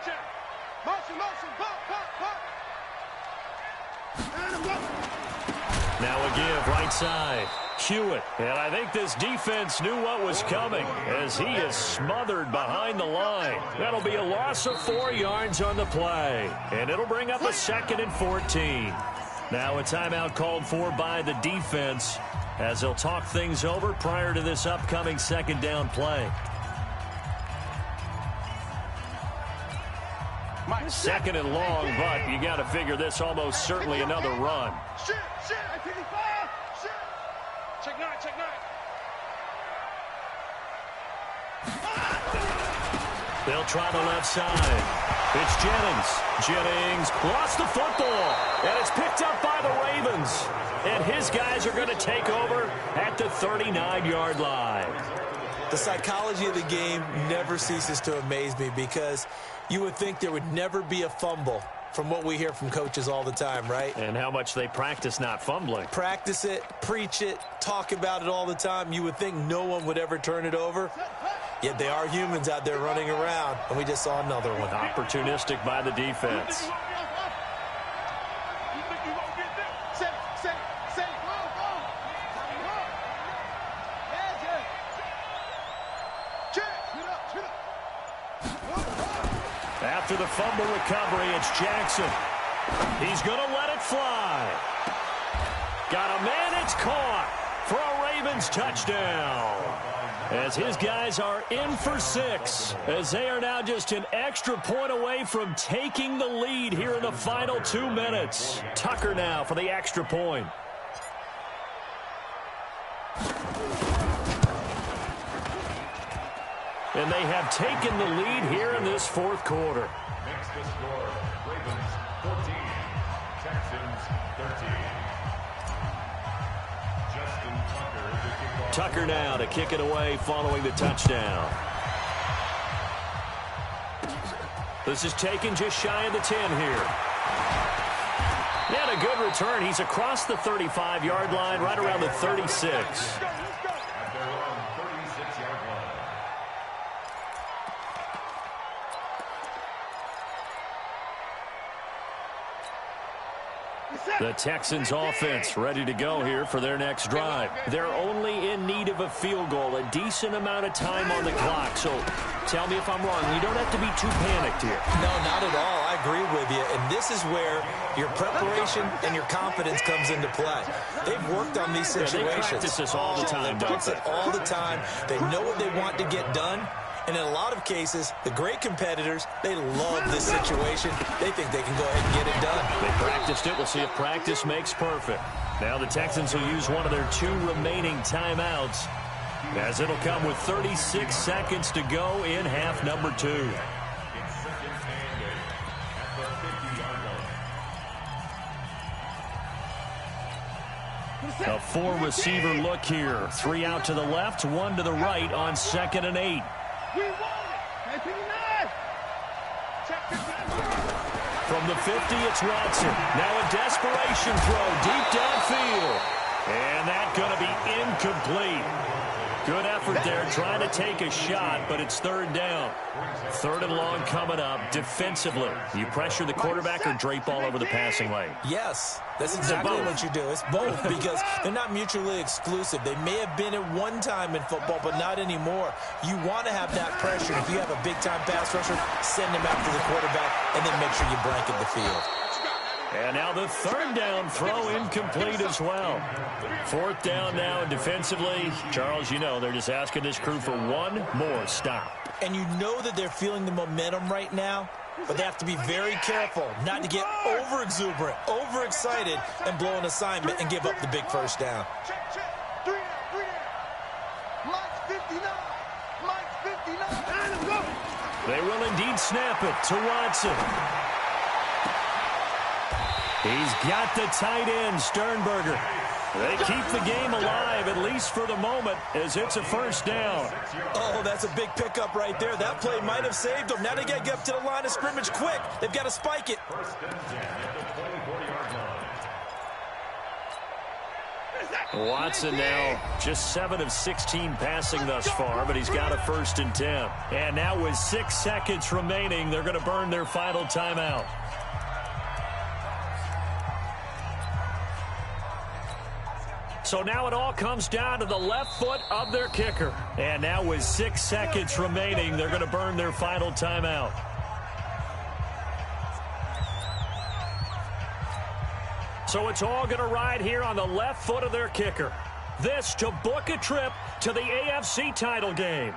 [SPEAKER 3] Now a give, right side. Hewitt, and I think this defense knew what was coming as he is smothered behind the line. That'll be a loss of 4 yards on the play, and it'll bring up a 2nd and 14. Now a timeout called for by the defense as they'll talk things over prior to this upcoming 2nd down play. 2nd and long, but you got to figure this almost certainly another run. They'll try the left side. It's Jennings. Jennings lost the football, and it's picked up by the Ravens. And his guys are going to take over at the 39-yard line.
[SPEAKER 4] The psychology of the game never ceases to amaze me because you would think there would never be a fumble from what we hear from coaches all the time, right?
[SPEAKER 3] And how much they practice not fumbling.
[SPEAKER 4] Practice it, preach it, talk about it all the time. You would think no one would ever turn it over. Yet they are humans out there running around, and we just saw another one.
[SPEAKER 3] Opportunistic by the defense. After the fumble recovery, it's Jackson. He's going to let it fly. Got a man, it's caught for a Ravens touchdown. As his guys are in for 6, as they are now just an extra point away from taking the lead here in the final 2 minutes. Tucker now for the extra point. And they have taken the lead here in this 4th quarter.
[SPEAKER 6] Makes the score Ravens 14, Texans 13. Justin Tucker to kick off.
[SPEAKER 3] Tucker now to kick it away following the touchdown. This is taken just shy of the 10 here. And a good return. He's across the 35-yard line, right around the 36. The Texans offense ready to go here for their next drive. They're only in need of a field goal, a decent amount of time on the clock. So tell me if I'm wrong. You don't have to be too panicked here.
[SPEAKER 4] No, not at all. I agree with you. And this is where your preparation and your confidence comes into play. They've worked on these situations.
[SPEAKER 3] They practice this all the time, don't they?
[SPEAKER 4] All the time. They know what they want to get done. And in a lot of cases, the great competitors, they love this situation. They think they can go ahead and get it done.
[SPEAKER 3] They practiced it. We'll see if practice makes perfect. Now the Texans will use one of their 2 remaining timeouts, as it'll come with 36 seconds to go in half number 2. A 4-receiver look here. 3 out to the left, 1 to the right on 2nd and 8. From the 50, it's Watson. Now a desperation throw deep downfield. And that's going to be incomplete. Good effort there trying to take a shot, but it's 3rd down. 3rd and long coming up. Defensively, you pressure the quarterback or drape all over the passing lane?
[SPEAKER 4] Yes, that's exactly what you do. It's both because they're not mutually exclusive. They may have been at one time in football, but not anymore. You want to have that pressure. If you have a big-time pass rusher, send him after the quarterback, and then make sure you blanket the field.
[SPEAKER 3] And now the 3rd down throw incomplete as well. 4th down now, and defensively, Charles, you know, they're just asking this crew for one more stop.
[SPEAKER 4] And you know that they're feeling the momentum right now, but they have to be very careful not to get over-exuberant, over-excited, and blow an assignment and give up the big 1st down.
[SPEAKER 5] Check, check. 3 down. Mike's 59. Mike's 59. Time to go.
[SPEAKER 3] They will indeed snap it to Watson. He's got the tight end, Sternberger. They keep the game alive, at least for the moment, as it's a 1st down.
[SPEAKER 4] Oh, that's a big pickup right there. That play might have saved them. Now they got to get up to the line of scrimmage quick. They've got to spike it.
[SPEAKER 3] Watson now just 7 of 16 passing thus far, but he's got a 1st and 10. And now with 6 seconds remaining, they're going to burn their final timeout. So now it all comes down to the left foot of their kicker. And now with 6 seconds remaining, they're going to burn their final timeout. So it's all going to ride here on the left foot of their kicker. This to book a trip to the AFC title game.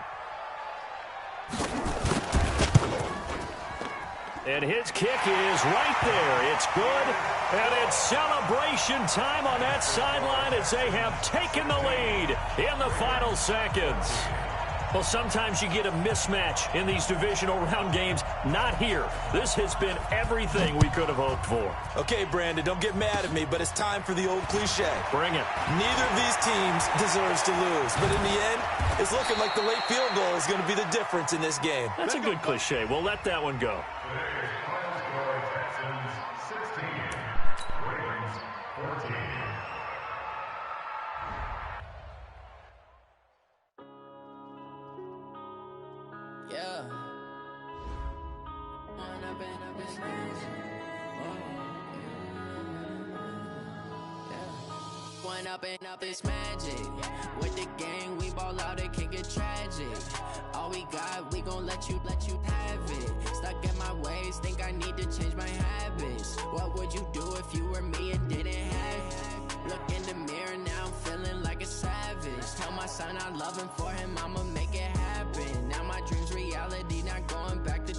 [SPEAKER 3] And his kick is right there. It's good. And it's celebration time on that sideline as they have taken the lead in the final seconds. Well, sometimes you get a mismatch in these divisional round games. Not here. This has been everything we could have hoped for.
[SPEAKER 4] Okay, Brandon, don't get mad at me, but it's time for the old cliche.
[SPEAKER 3] Bring it.
[SPEAKER 4] Neither of these teams deserves to lose. But in the end, it's looking like the late field goal is going to be the difference in this game.
[SPEAKER 3] That's a good cliche. We'll let that one go.
[SPEAKER 1] Up it's magic. With the gang, we ball out, it can get tragic. All we got, we gon' let you have it. Stuck in my ways, think I need to change my habits. What would you do if you were me and didn't have it? Look in the mirror, now I'm feeling like a savage. Tell my son I love him, for him I'ma make it happen. Now my dream's reality, not going back to.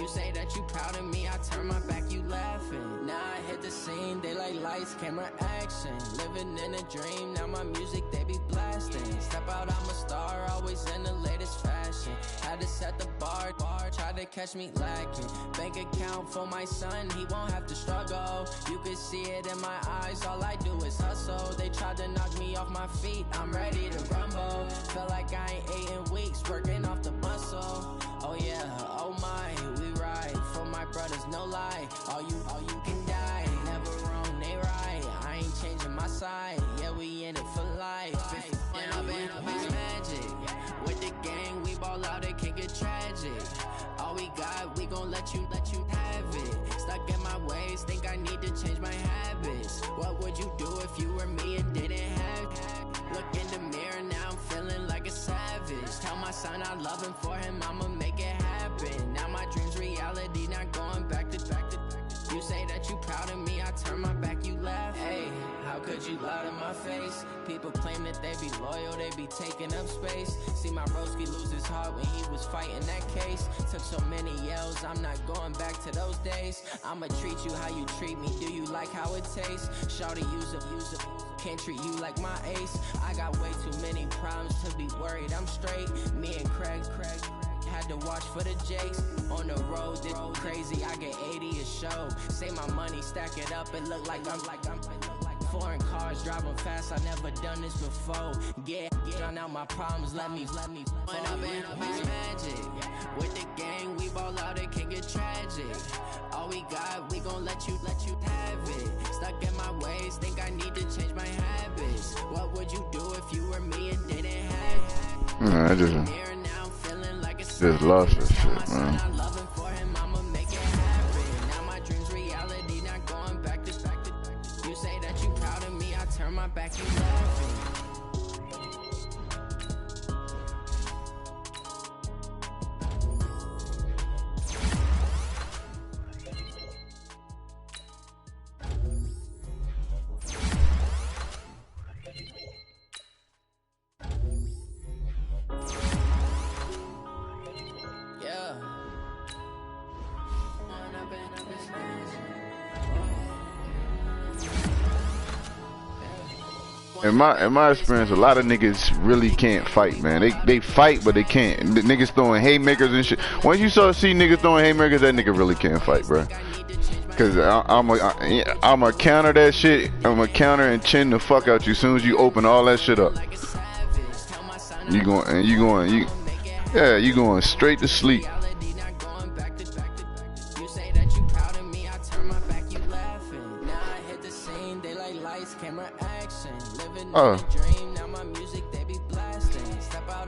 [SPEAKER 1] You say that you proud of me, I turn my back, you laughing. Now I hit the scene, they like lights, camera, action. Living in a dream, now my music, they be blasting. Step out, I'm a star, always in the latest fashion. Had to set the bar, try to catch me lacking. Bank account for my son, he won't have to struggle. You can see it in my eyes, all I do is hustle. They tried to knock me off my feet, I'm ready to rumble. Feel like I ain't ate in weeks, working off the muscle. Oh yeah, oh my, we ride for my brothers, no lie. All you can die, never wrong, they right. I ain't changing my side, yeah, we in it for life. Up it's magic. With the gang, we ball out, it can get tragic. All we got, we gon' let you have it. Stuck Stuck in my ways, think I need to change my habits. What would you do if you were me and didn't have? Look in the mirror, now I'm feeling like a savage. Tell my son I love him, for him I'ma make it happen. Now my dream's reality, not going back to. You say that you proud of me, I turn my back, you laugh. Hey, how could you lie to my face? People claim that they be loyal, they be taking up space. See my broski lose his heart when he was fighting that case. Took so many yells, I'm not going back to those days. I'ma treat you how you treat me, do you like how it tastes? Shawty, use it, can't treat you like my ace. I got way too many problems to be worried, I'm straight. Me and Craig had to watch for the Jakes. On the road, this crazy, I get 80 a show. Say my money, stack it up, it look like I'm foreign cars, driving fast, I never done this before. Drown out my problems, let me Went up and up is magic. With the gang, we ball out, it can get tragic. All we got, we gon' let you have it. Stuck in my ways, think I need to change my habits. What would you do if you were me and didn't have?
[SPEAKER 2] I just lost this shit, man.
[SPEAKER 1] You say that you proud of me, I turn my back, you laughing.
[SPEAKER 2] In my experience, a lot of niggas really can't fight, man. They fight, but they can't. The niggas throwing haymakers and shit. Once you see niggas throwing haymakers, that nigga really can't fight, bro. Cause I'm a counter that shit. I'm a counter and chin the fuck out you as soon as you open all that shit up. You going straight to sleep.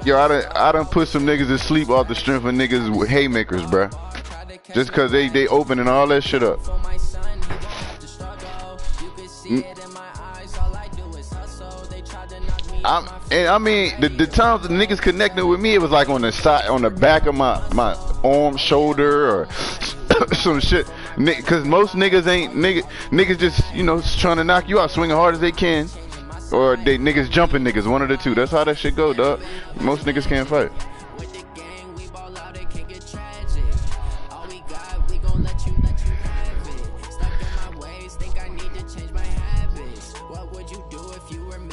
[SPEAKER 2] Yo, I done put some niggas to sleep off the strength of niggas with haymakers, bruh. Just cause they opening all that shit up. I mean, the times the niggas connected with me, it was like on the side, on the back of my arm, shoulder, or some shit. Cause most niggas ain't niggas just trying to knock you out, swinging hard as they can. Or they niggas jumping niggas, one of the two. That's how that shit go, dog. Most niggas can't fight.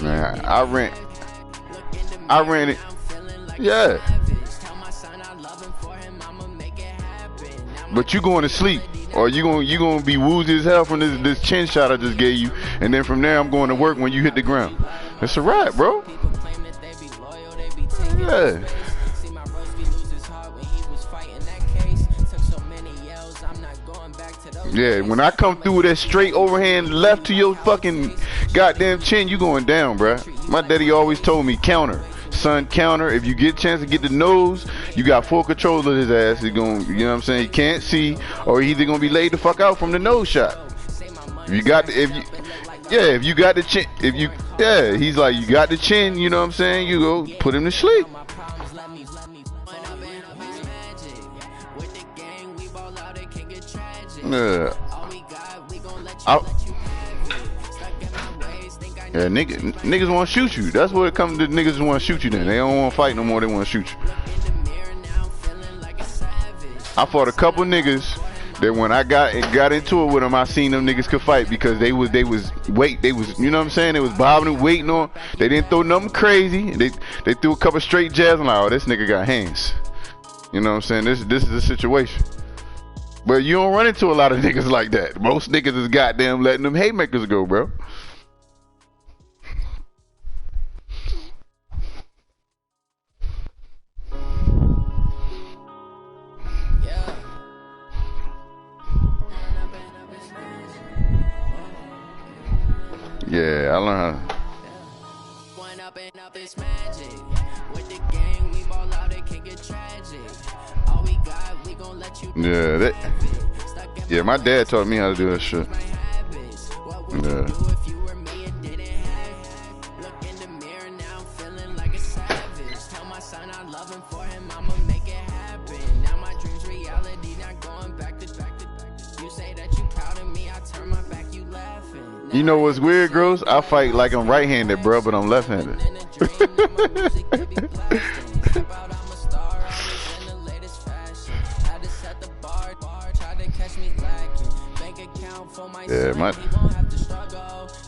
[SPEAKER 2] Man, I ran it. Yeah. But you going to sleep. Or you gonna be woozy as hell from this chin shot I just gave you, and then from there I'm going to work when you hit the ground. It's a wrap, bro. Yeah. Yeah, when I come through with that straight overhand left to your fucking goddamn chin, you going down, bro. My daddy always told me, counter. Son, counter. If you get a chance to get the nose, you got full control of his ass. He's going, you know what I'm saying? He can't see, or he's either gonna be laid the fuck out from the nose shot. If you got the chin, he's like, you got the chin, you know what I'm saying? You go put him to sleep. Yeah. Yeah, niggas want to shoot you. That's what it comes to. Niggas want to shoot you then. They don't want to fight no more. They want to shoot you. I fought a couple niggas that when I got into it with them, I seen them niggas could fight because they was you know what I'm saying? They was bobbing and waiting on. They didn't throw nothing crazy. They threw a couple straight jabs and like, oh, this nigga got hands. You know what I'm saying? This is the situation. But you don't run into a lot of niggas like that. Most niggas is goddamn letting them haymakers go, bro. Yeah, I learned how. Yeah, Yeah, my dad taught me how to do that shit. Yeah. You know what's weird, Gross? I fight like I'm right-handed, bro, but I'm left-handed. Yeah, my.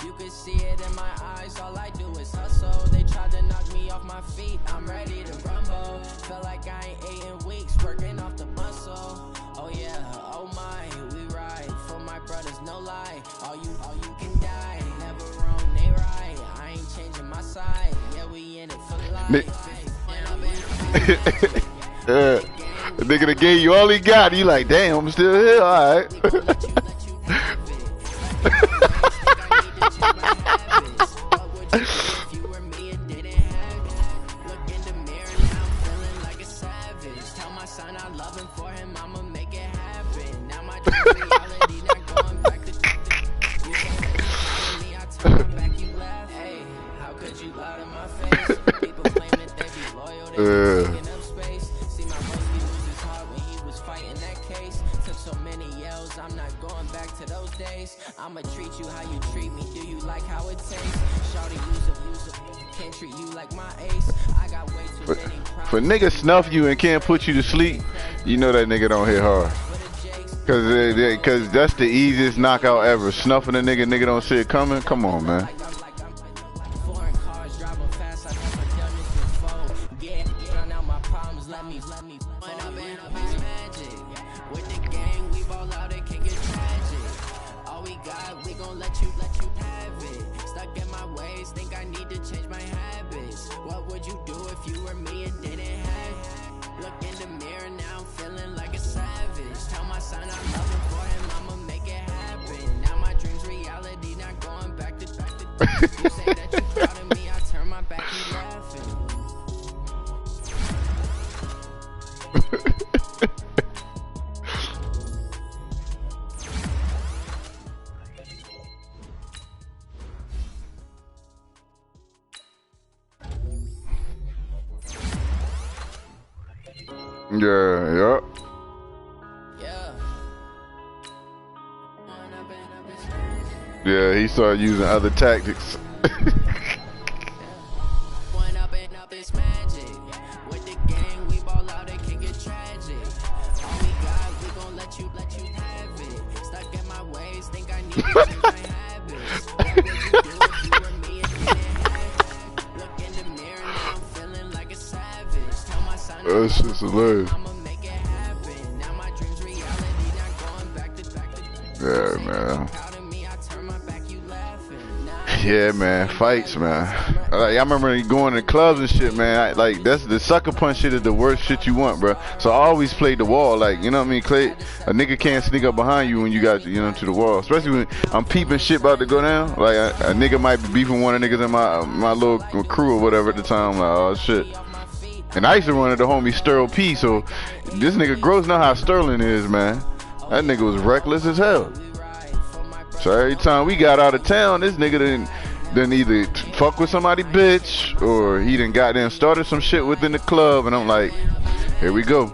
[SPEAKER 2] You can see it in my eyes. All I do is hustle. They tried to knock me off my feet. I'm ready to rumble. Feel like I ain't ate in weeks, working off the muscle. Oh yeah, oh my, we ride for my brothers, no lie. All you can die. Never wrong, they right. I ain't changing my side. Yeah, we in it for life. The nigga that gave you all he got, you like, damn, I'm still here, all right. I'ma treat you how you treat me. Do you like how it tastes? Shawty, use can't treat you like my ace. I got way too many problems. For niggas snuff you and can't put you to sleep, you know that nigga don't hit hard. Cause that's the easiest knockout ever. Snuffing a nigga don't see it coming. Come on, man. You say that you proud of me, I turn my back, you laughing. Yeah. Yeah, he started using other tactics. That's just hilarious. Yeah, man. Yeah, man. Fights, man. Like, I remember going to clubs and shit, man. Like, that's the sucker punch shit is the worst shit you want, bro. So I always played the wall. Like, you know what I mean? Clay, a nigga can't sneak up behind you when you got, you know, to the wall. Especially when I'm peeping shit about to go down. Like, a nigga might be beefing one of the niggas in my little crew or whatever at the time. Like, oh, shit. And I used to run at the homie Sterl P, so this nigga Gross know how Sterling is, man. That nigga was reckless as hell. So every time we got out of town, this nigga didn't either fuck with somebody bitch, or he done goddamn started some shit within the club, and I'm like, here we go.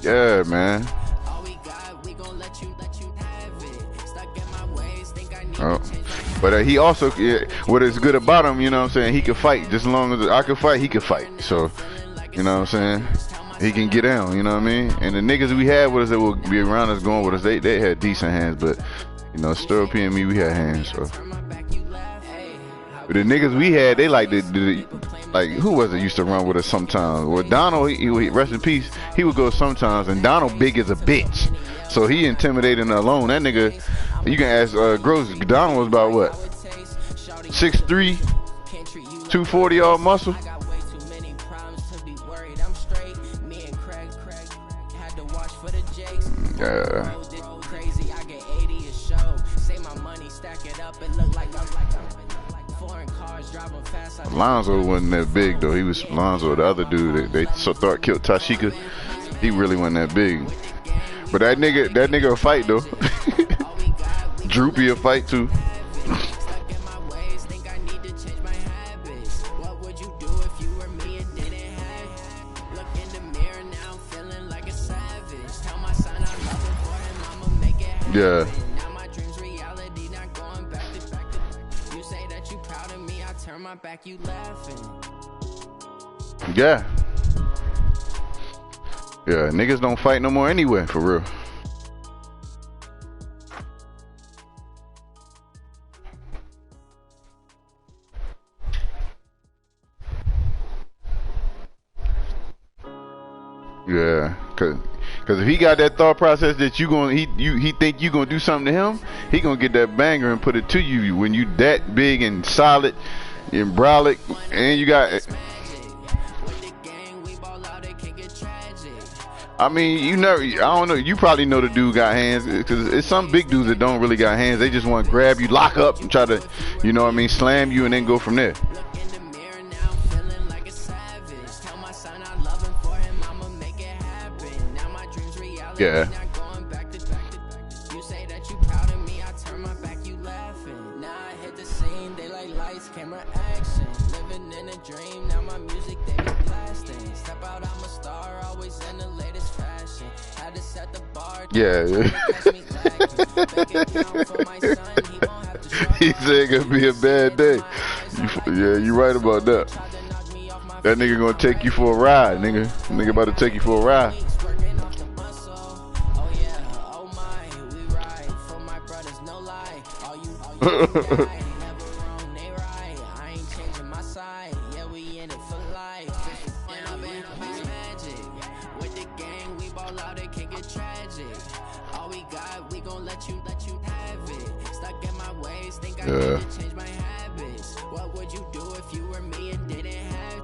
[SPEAKER 2] Yeah, man. Oh. But he also, what is good about him, you know what I'm saying, he can fight. Just as long as I can fight, he can fight. So, you know what I'm saying, he can get down, you know what I mean? And the niggas we had with us that would be around us going with us, they had decent hands, but, you know, Sterl P and me, we had hands, so. But the niggas we had, they like like, who was it used to run with us sometimes? Well, Donald, he rest in peace, he would go sometimes, and Donald big as a bitch. So he intimidating alone. That nigga, you can ask Gross, Donald was about what? 6'3", 240 all muscle. Yeah. Lonzo wasn't that big though. He was Lonzo, the other dude that they thought killed Tashika. He really wasn't that big. But that nigga will fight though. Droopy will fight too. Yeah. Yeah. Yeah, niggas don't fight no more anyway, for real. Yeah, cause if he got that thought process that he think you gonna do something to him, he gonna get that banger and put it to you when you that big and solid and brolic, and you got. I mean, I don't know. You probably know the dude got hands, because it's some big dudes that don't really got hands. They just want to grab you, lock up, and try to, you know what I mean, slam you and then go from there. Yeah. Yeah. He said it's gonna be a bad day. Yeah, you right about that. That nigga gonna take you for a ride, nigga. Nigga about to take you for a ride. Yeah. What would you do if you were me and didn't have?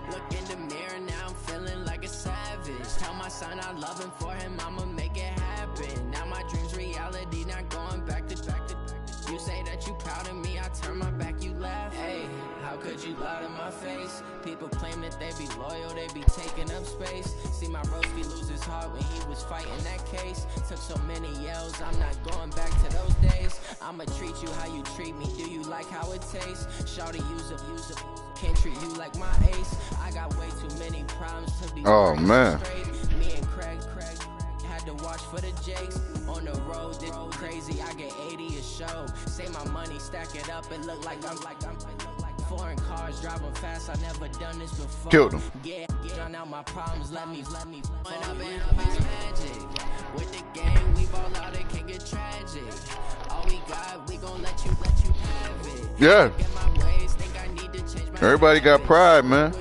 [SPEAKER 2] Look in the mirror now, I'm feeling like a savage. Tell my son I love him, for him I'ma make it happen. Now my dreams reality, not going back to. You say that you proud of me, I turn my back, you laugh. Hey, how could you lie to my face? People claim that they be loyal, they be taking up space. See my Roski lose his heart when he was fighting that case. Took so many yells, I'm not going back to those days. I'ma treat you how you treat me, do you like how it tastes? Shawty use a, can't treat you like my ace. I got way too many problems to be man. Straight. Me and Craig had to watch for the Jakes. On the road, this crazy, I get 80 a show. Say my money, stack it up, it look like I'm foreign cars, driving fast, I never done this before. Killed him. Yeah, drown out my problems, let me. When I've been magic. With the gang, we ball out, it can get tragic. All we got, we gon' let you have it. Yeah. Everybody got pride, man.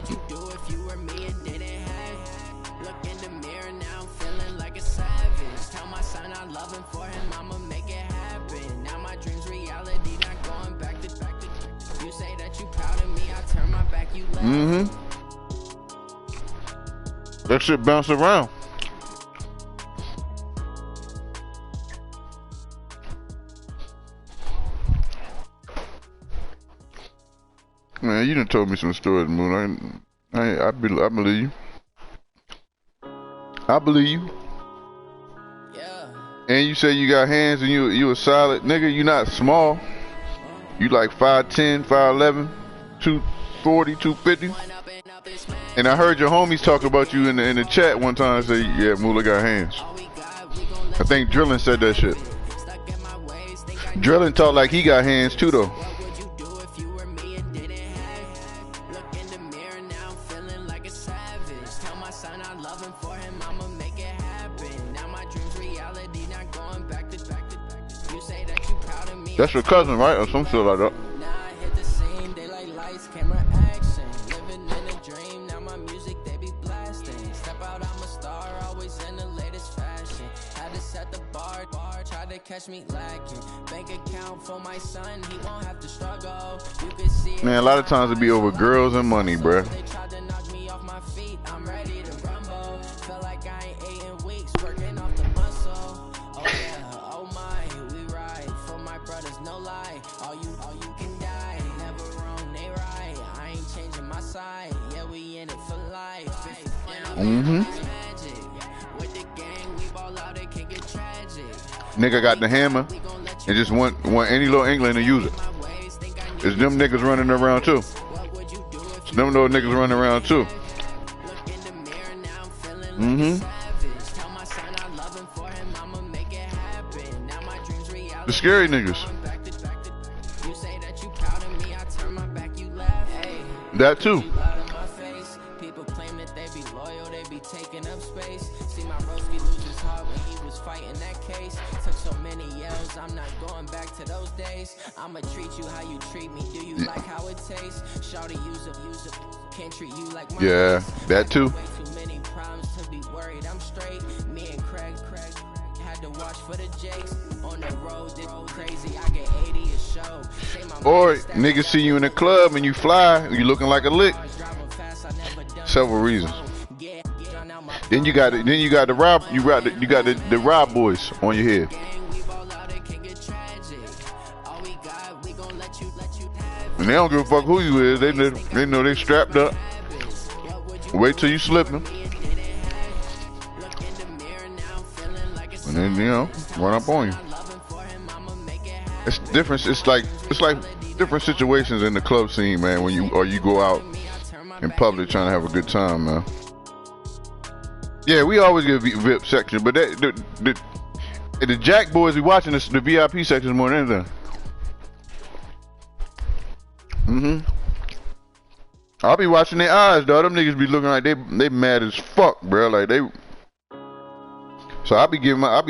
[SPEAKER 2] Mm-hmm. That shit bounce around. Man, you done told me some stories, Moon. I believe you. I believe you. Yeah. And you say you got hands and you a solid nigga. You not small. You like 5'10", 5'11", 240, 250. And I heard your homies talk about you in the chat one time and say, yeah, Moolah got hands. I think Drillin said that shit. Drillin talk like he got hands too, though. That's your cousin, right? Or some shit like that. Catch me lacking. Bank account for my son, he won't have to struggle. You can see man, a lot of times it be over girls and money, bruh. They tried to knock me off my feet, I'm ready to rumble. Felt like I ain't ate in weeks, working off the muscle. Oh yeah, oh my, we ride for my brothers, no lie. All you can die, never wrong, they right. I ain't changing my side, yeah, we in it for life. Mm-hmm. With the gang, we ball out, it can get Nigga got the hammer and just want any little inkling to use it. It's them niggas running around too. It's them little niggas running around too. The scary niggas. That too.
[SPEAKER 1] People claim that they be loyal, they be taking up space. See my broski lose his heart when he was fighting that case. Took so many yells, I'm not going back to those days. I'ma treat you how you treat me. Do you like how it tastes? Shawty use it. Can't treat you like my
[SPEAKER 2] Yeah, that too.
[SPEAKER 1] Way too many problems to be worried. I'm straight. Me and Craig had to watch for the Jakes. On the road, this crazy. I get 80 a show.
[SPEAKER 2] Or niggas see you in the club and you fly, you looking like a lick. Several reasons. Then you got the rob boys on your head. And they don't give a fuck who you is. They know they strapped up. Wait till you slipping. And then, you know, run up on you. It's different. It's like different situations in the club scene, man, when you go out in public trying to have a good time, man. Yeah, we always get VIP section, but the Jack boys be watching this, the VIP section more than anything. I'll be watching their eyes, dog. Them niggas be looking like they mad as fuck, bro. Like they. So I be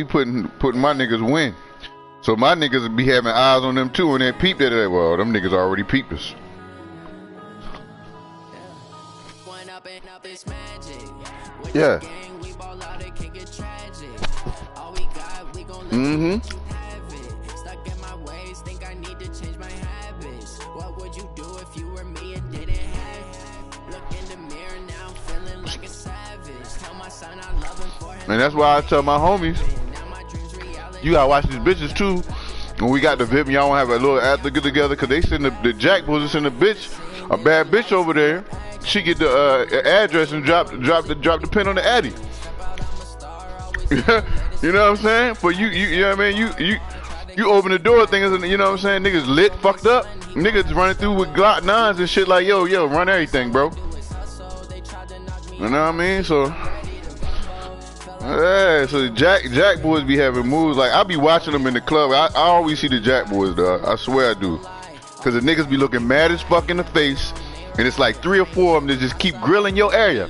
[SPEAKER 2] putting my niggas win. So my niggas be having eyes on them too, and they peep that. Well, them niggas already peeped us. Yeah.
[SPEAKER 1] Stuck in my ways, think I need to change my habits. What would you do if you were me and didn't have? Look in the mirror now, feeling like a savage. Tell my son I love him for him.
[SPEAKER 2] And that's why I tell my homies, you gotta watch these bitches too. When we got the VIP, y'all wanna have a little after get together, cause they send the Jack boys send a bad bitch over there. She get the address and drop the pin on the Addy. You know what I'm saying? But you know what I mean? You open the door, things, you know what I'm saying? Niggas lit, fucked up. Niggas running through with Glock 9s and shit like, yo, run everything, bro. You know what I mean? So, yeah, so the Jack boys be having moves. Like, I be watching them in the club. I always see the Jack boys, dog. I swear I do. Cause the niggas be looking mad as fuck in the face. And it's like 3 or 4 of them that just keep grilling your area.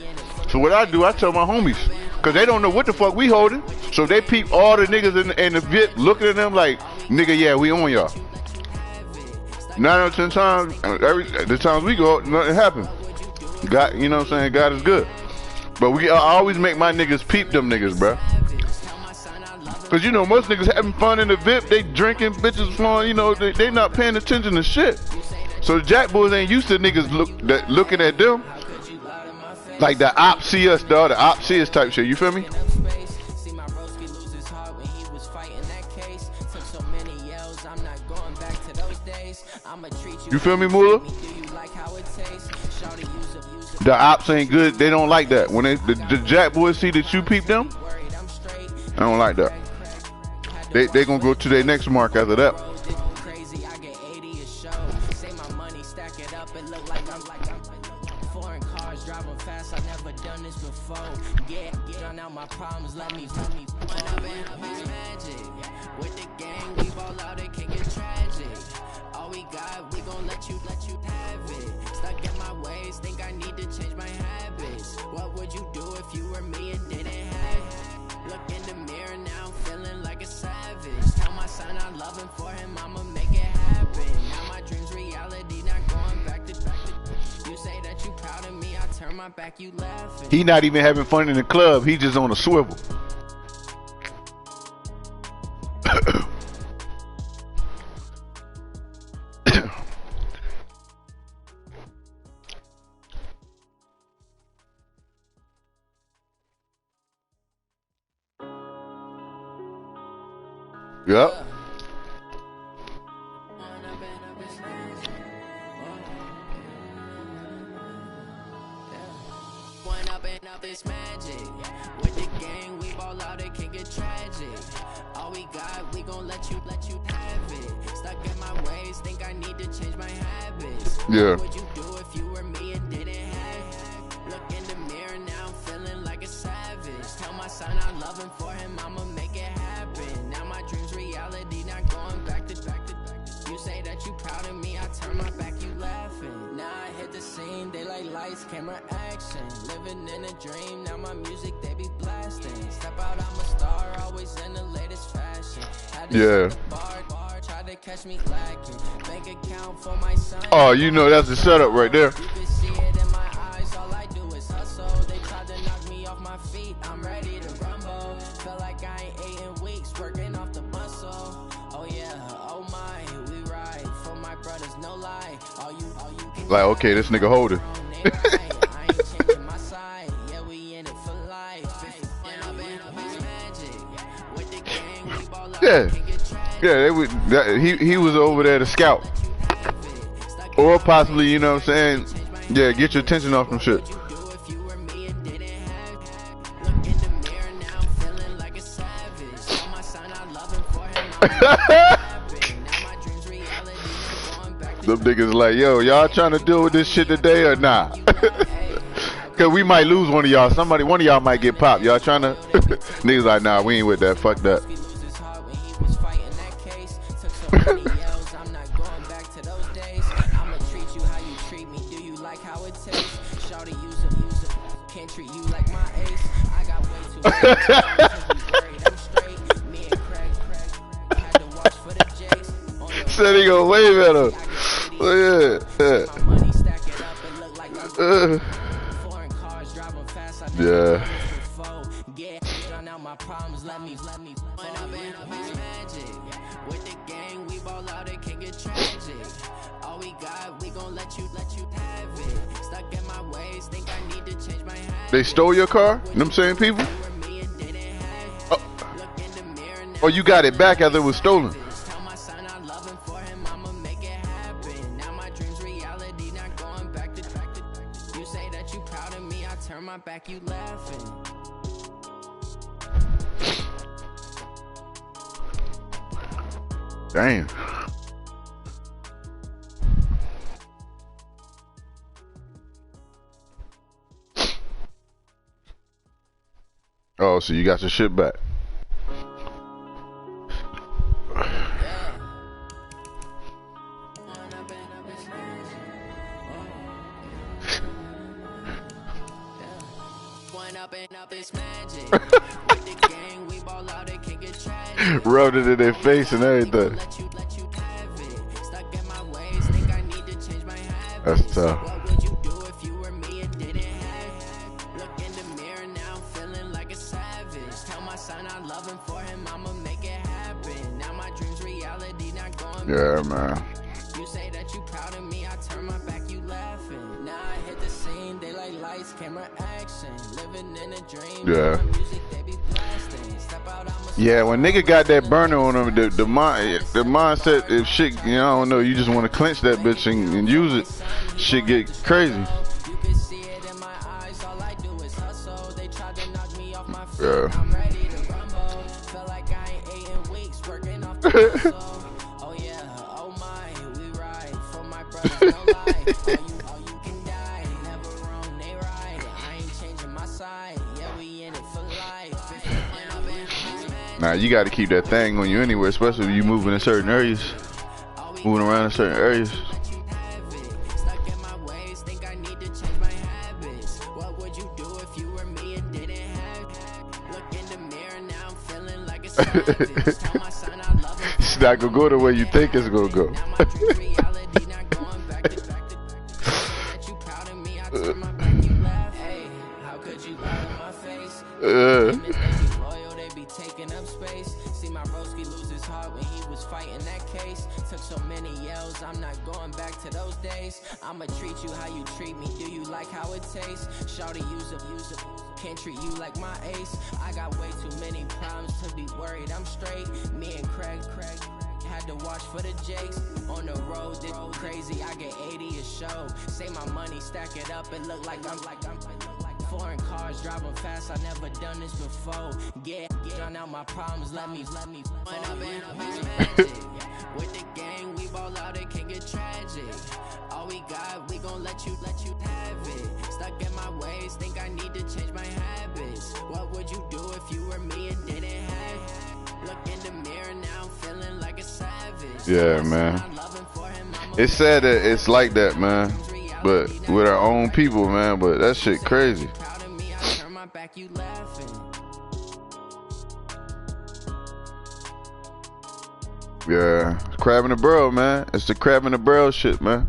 [SPEAKER 2] So what I do, I tell my homies, cause they don't know what the fuck we holding. So they peep all the niggas in the VIP looking at them like, nigga, yeah, we on y'all. 9 out of 10 times, the times we go, nothing happen. God, you know what I'm saying? God is good. But I always make my niggas peep them niggas, bro. Cause you know, most niggas having fun in the VIP, they drinking, bitches flowing, you know, they not paying attention to shit. So the Jack boys ain't used to niggas looking at them. Like the op see us, dog. The op see us type shit. You feel me? You feel me, Moolah? The ops ain't good. They don't like that. When the Jack boys see that you peep them, I don't like that. They gonna go to their next mark after that. My problems, let me point up and up is magic. With the gang, we ball out, it can get tragic. All we got, we gon' let you have it. Stuck in my ways, think I need to change my habits. What would you do if you were me and didn't have? Look in the mirror now, feeling like a savage. Tell my son I love him for him, I'ma make it happen. Now my dreams reality, not going back to. You say that you proud of me, I turn my back, you laughing. He not even having fun in the club, he just on a swivel. Yep.
[SPEAKER 1] This magic with the gang, we ball out, it can get tragic. All we got, let you have it. Stuck in my ways, think I need to change my habits.
[SPEAKER 2] Yeah.
[SPEAKER 1] What would you do if you were me and didn't have? Look in the mirror now, I'm feeling like a savage. Tell my son I love him, for him I'ma make it happen. Now my dreams reality, not going back to. You say that you proud of me, I turn my back, you laughing. Now I hit the scene, they like lights, camera, action. Living in a dream, now my music they be blasting. Step out, I'm a star, always in the latest fashion. Had to
[SPEAKER 2] Yeah.
[SPEAKER 1] the bar, try to catch me lacking. Bank account for my son.
[SPEAKER 2] Oh, you know that's the setup right there.
[SPEAKER 1] You can see it in my eyes, all I do is hustle. They tried to knock me off my feet, I'm ready to rumble. Feel like I ain't ate in weeks, working off the muscle. Oh yeah, oh my, we ride for my brothers, no lie. All you can
[SPEAKER 2] Like, okay, this nigga holding.
[SPEAKER 1] I ain't changing my side, yeah, we in it for life. Magic with the gang, we ball out,
[SPEAKER 2] Yeah.
[SPEAKER 1] can get tragic.
[SPEAKER 2] Yeah, they would, he was over there to scout. Or possibly, you know what I'm saying? Yeah, get your attention off them shit. Them niggas like, yo, y'all trying to deal with this shit today or not? Cause we might lose one of y'all. One of y'all might get popped. Y'all trying to? Niggas like, nah, we ain't with that. Fuck that. Said he gonna wave at her. Oh, yeah. Yeah.
[SPEAKER 1] All we got, we gon' let you have it. Stuck in my ways, think I need to change my habits.
[SPEAKER 2] They stole your car? Them same people? Oh, you got it back after it was stolen.
[SPEAKER 1] Tell my son I love him, for him I'ma make it happen. Now my dreams reality, not going back to. You say that you proud of me, I turn my back, you laughing.
[SPEAKER 2] Damn. Oh, so you got your shit back. Rubbed it in their face and everything. That's tough.
[SPEAKER 1] What would you do if you were me and didn't have? Look in the mirror now, feeling like a savage. Tell my son I love him, for him I'ma make it happen. Now my dreams reality, not going
[SPEAKER 2] Yeah, man.
[SPEAKER 1] You say that you proud of me, I turn my back, you laughing. Now I hit the scene, they like lights, camera, action. Living in a dream.
[SPEAKER 2] Yeah.
[SPEAKER 1] Music, they be blasting. Step out, I'm a
[SPEAKER 2] Yeah, when nigga got that burner on him, the mindset, if shit, you know, I don't know, you just want to clench that bitch and use it, shit get crazy.
[SPEAKER 1] You can see it in my eyes, all I do is hustle. They tried to knock me off my feet,
[SPEAKER 2] Yeah.
[SPEAKER 1] I'm ready to rumble. Feel like I ain't ate in weeks, working off the muscle. Oh yeah, oh my, we ride for my brothers, no lie. All you can die, never wrong, they right. I ain't changing my side, yeah, we in it for life.
[SPEAKER 2] Nah, you got to keep that thing on you anywhere, especially if you moving in certain areas, moving around in certain areas.
[SPEAKER 1] Stuck in my ways, think I need to change my habits. What would you do if you were me and didn't have? Look in the mirror now, I'm feeling like a savage. Tell my son I love him.
[SPEAKER 2] It's not gonna go the way you think it's gonna go.
[SPEAKER 1] Now my dreams reality, not going back to. That you proud of me, I turn my back, you laugh. Hey, how could you lie to my face? They be loyal, they be taking up space. See my broski lose his heart when he was fighting that case. Took so many yells, I'm not going back to those days. I'ma treat you how you treat me, do you like how it tastes? Shawty, use up, can't treat you like my ace. I got way too many problems to be worried, I'm straight. Me and Craig had to watch for the Jakes. On the road, this crazy, I get 80 a show. Say my money, stack it up, it look like I'm Foreign cars driving fast, I never done this before. Get on out my problems, let me point up and magic. With the gang, we ball out, it can get tragic. All we got, we gon' let you have it. Stuck in my ways, think I need to change my habits. What would you do if you were me and didn't have it? Look in the mirror now, I'm feeling like a savage.
[SPEAKER 2] Yeah, man. It's sad that it's like that, man. But with our own people, man. But that shit crazy. Yeah, crab in the barrel, man. It's the crab in the barrel shit, man.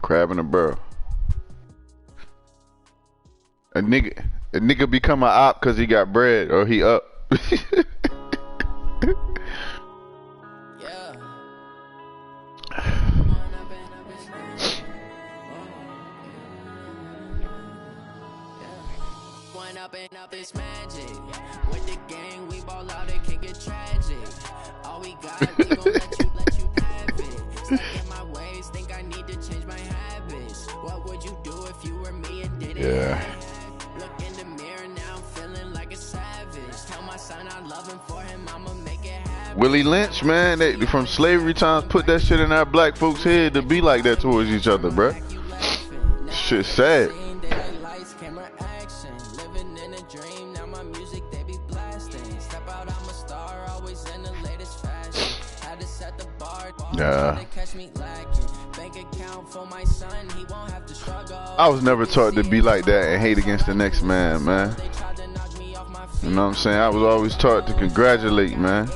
[SPEAKER 2] Crab in the barrel. A nigga become a op cause he got bread or he up.
[SPEAKER 1] Up this magic. With the gang, we ball out, it can get tragic. All we got, we gon' let you have it. Stuck in my ways, think I need to change my habits. What would you do if you were me and didn't have it? Look in the mirror now, I'm feeling like a savage. Tell my son I love him, for him I'ma make it happen.
[SPEAKER 2] Willie Lynch, man, they, from slavery times, put that shit in our black folks' head to be like that towards each other, bruh. Shit's sad. Yeah. I was never taught to be like that and hate against the next man, man. You know what I'm saying? I was always taught to congratulate, man.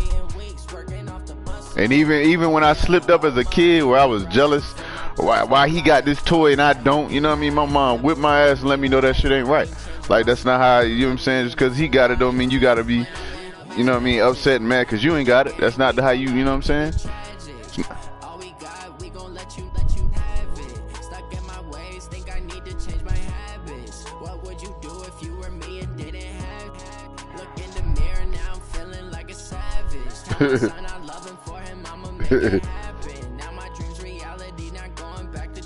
[SPEAKER 2] And even when I slipped up as a kid where I was jealous why he got this toy and I don't, you know what I mean? My mom whipped my ass and let me know that shit ain't right. Like, that's not how, you know what I'm saying? Just because he got it don't mean you gotta be, you know what I mean, upset and mad because you ain't got it. That's not how you know what I'm saying?
[SPEAKER 1] All we got, we gon' let you have it. Stuck in my ways, think I need to change my habits. What would you do if you were me and didn't have it? Look in the mirror now, I'm feeling like a savage. Tell my son I love him, for him I'ma make it happen. Now my dreams reality, not going back to.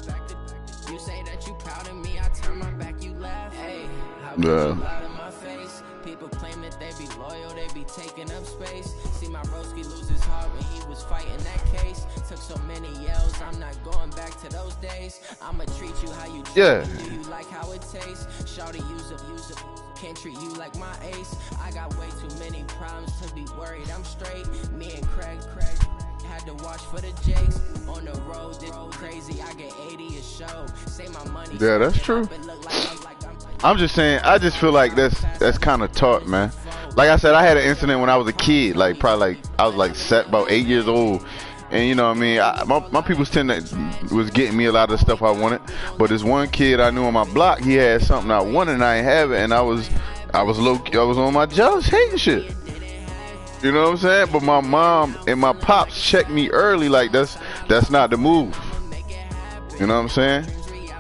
[SPEAKER 1] You say that you proud of me, I turn my back, you laugh. Hey, how could you lie to my face? People claim that they be loyal, they be taking up space. See my broski lose his heart when he was fighting that case. Took so many yells, I'm not going back to those days. I'ma treat you how you treat me. Do you like how it tastes? Shawty, use up. Can't treat you like my ace. I got way too many problems to be worried. I'm straight. Me and Craig had to watch for the Jakes. On the road, this crazy. I get 80 a show. Say my money.
[SPEAKER 2] Yeah, that's true. I'm just saying, I just feel like that's kind of taught, man. Like I said, I had an incident when I was a kid, like probably like I was like about 8 years old, and you know what I mean, my people's was getting me a lot of the stuff I wanted, but this one kid I knew on my block, he had something I wanted and I ain't have it, and I was on my jealous hating shit. You know what I'm saying? But my mom and my pops checked me early, like that's not the move. You know what I'm saying?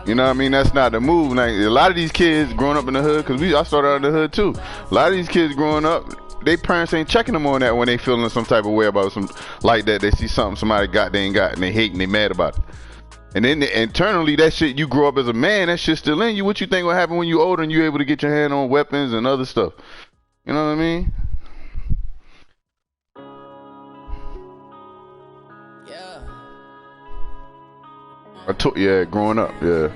[SPEAKER 2] You know what I mean? That's not the move. Like, a lot of these kids growing up in the hood, because I started out in the hood too. A lot of these kids growing up, their parents ain't checking them on that when they feeling some type of way about some like that. They see something somebody got they ain't got, and they hate and they mad about it. And then internally, that shit, you grow up as a man, that shit still in you. What you think will happen when you older and you able to get your hand on weapons and other stuff? You know what I mean? Yeah, growing up, yeah.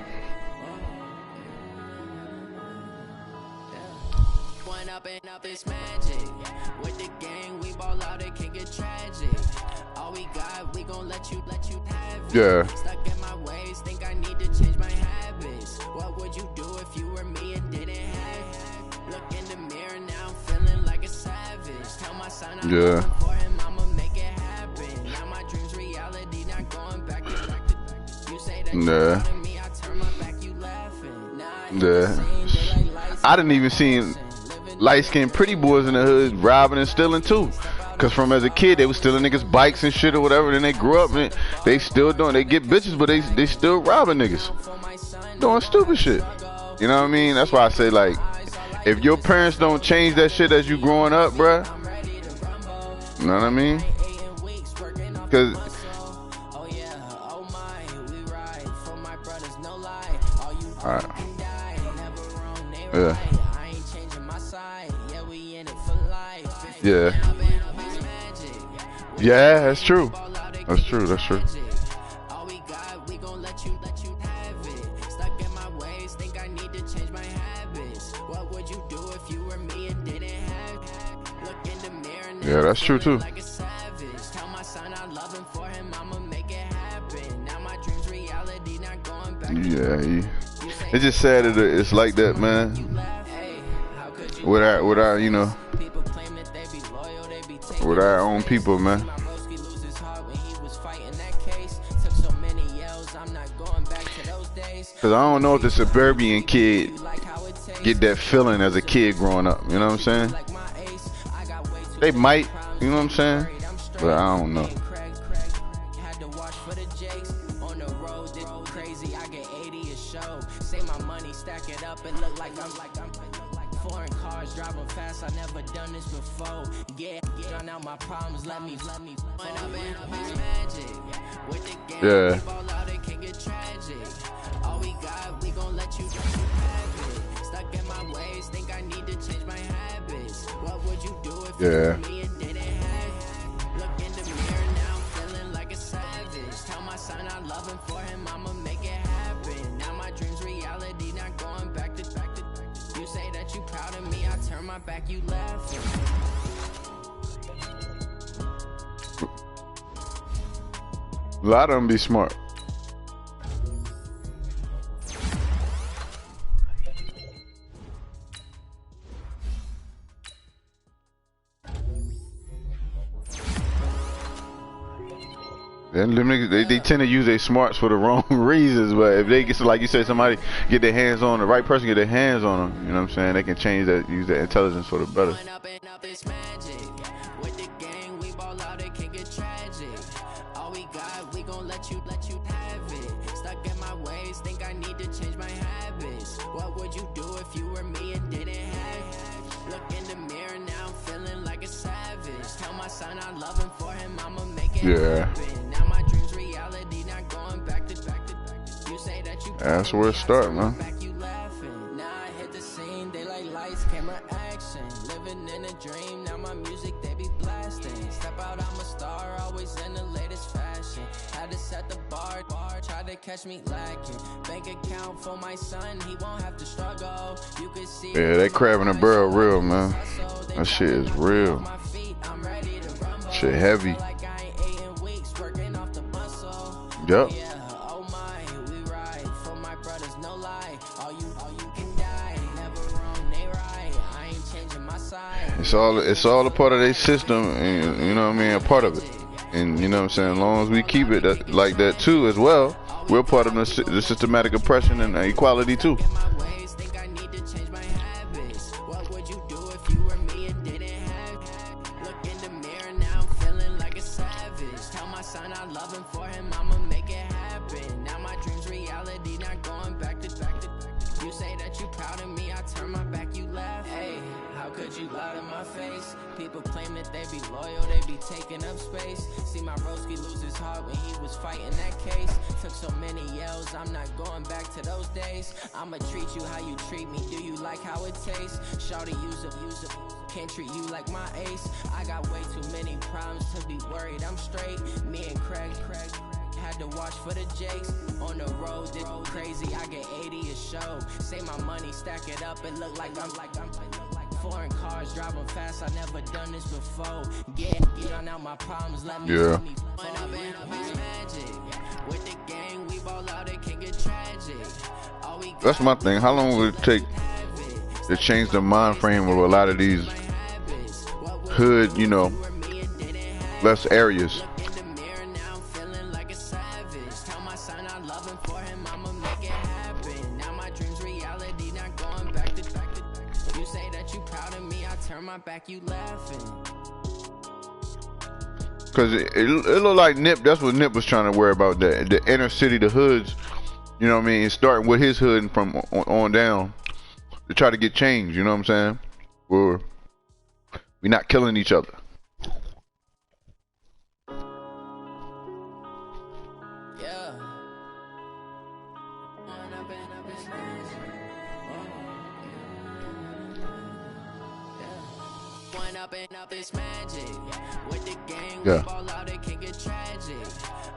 [SPEAKER 1] Up this magic. With the gang, we ball out, it can get tragic. All we got, we gon' let you have it.
[SPEAKER 2] Yeah.
[SPEAKER 1] Stuck in my ways, think I need to change my habits. What would you do if you were me and didn't have it? Look in the mirror now, I'm feeling like a savage. Tell my son I'm looking for him, I'ma make it happen. Now my dreams reality, not going back to. You say that you proud of me, I turn my back, you laughing. Nah,
[SPEAKER 2] I didn't even see light-skinned pretty boys in the hood robbing and stealing too. Cause from as a kid they was stealing niggas bikes and shit or whatever. Then they grew up and they still doing. They get bitches, but they still robbing niggas, doing stupid shit. You know what I mean? That's why I say, like, if your parents don't change that shit as you growing up, bruh, you know what I mean? Cause all right. Yeah.
[SPEAKER 1] I ain't changing my side. Yeah, we in it for life.
[SPEAKER 2] Yeah. Yeah, that's true. That's true. That's true.
[SPEAKER 1] All we got, we gon' let you have it. Stuck in my ways, think I need to change my habits. What would you do if you were me and didn't have it? Look in the mirror now,
[SPEAKER 2] Yeah, that's true too.
[SPEAKER 1] like a savage. Tell my son I love him for him, I'ma make it happen. Now my dreams reality, not going back.
[SPEAKER 2] Yeah, it's just sad that it's like that, man. With our, you know, with our own people, man. Cause I don't know if the suburban kid get that feeling as a kid growing up. You know what I'm saying? They might, you know what I'm saying? But I don't know.
[SPEAKER 1] Foreign cars driving fast, I never done this before. Yeah, drown out my problems, let me point up in magic. With the game,
[SPEAKER 2] Yeah.
[SPEAKER 1] we ball out, it can get tragic. All we got, we gon' let you have it. Stuck in my ways, think I need to change my habits. What would you do if you were me and didn't have it? Look in the mirror now, feeling like a savage. Tell my son I love him for him, I'ma make it happen. Now my dreams reality, not going back to. You say that you proud of me, I turn my back, you laughing.
[SPEAKER 2] A lot of them be smart. And they tend to use their smarts for the wrong reasons, but if they get, like you said, somebody get their hands on, the right person get their hands on them, you know what I'm saying, they can change that, use that intelligence for the better.
[SPEAKER 1] All we got, we gon' let you have it. Stuck in my ways, think I need to change my habits. What would you do if you were me and didn't have it? Look in the mirror now, feeling like a savage. Tell my son I love him for him, I'ma make it happen. Now my dreams reality, not going back to. You say that you
[SPEAKER 2] that's where it starts, man.
[SPEAKER 1] Now I hit the scene, they like lights, camera, action. Living in a dream, now my music they be blasting. Step out, I'm a star, always in the latest fashion. Had to set the bar, try to catch me lacking. Bank account for my son, he won't have to struggle. You can see.
[SPEAKER 2] Yeah, that crab in the barrel real, man. That shit is real. Shit heavy. Yup. It's all a part of their system, and you know what I mean, a part of it. And you know what I'm saying, as long as we keep it like that too as well, we're part of the systematic oppression and equality too.
[SPEAKER 1] People claim that they be loyal, they be taking up space. See my broski lose his heart when he was fighting that case. Took so many yells, I'm not going back to those days. I'ma treat you how you treat me, do you like how it tastes? Shawty use it, can't treat you like my ace. I got way too many problems to be worried, I'm straight. Me and Craig had to watch for the Jakes. On the road, it's crazy, I get 80 a show. Say my money, stack it up, it look like I'm foreign cars driving fast, I never done this before. Get drown out my problems, let me
[SPEAKER 2] Yeah.
[SPEAKER 1] With the gang, we ball out, it can get tragic.
[SPEAKER 2] That's my thing. How long would it take to change the mind frame of a lot of these hood, you know, less areas?
[SPEAKER 1] Back, you laughing.
[SPEAKER 2] Cause it looked like Nip. That's what Nip was trying to worry about. The inner city, the hoods. You know what I mean? Starting with his hood and from on down to try to get change. You know what I'm saying? We're not killing each other.
[SPEAKER 1] up and up this magic. With the gang,
[SPEAKER 2] Yeah.
[SPEAKER 1] we ball out, it can get tragic.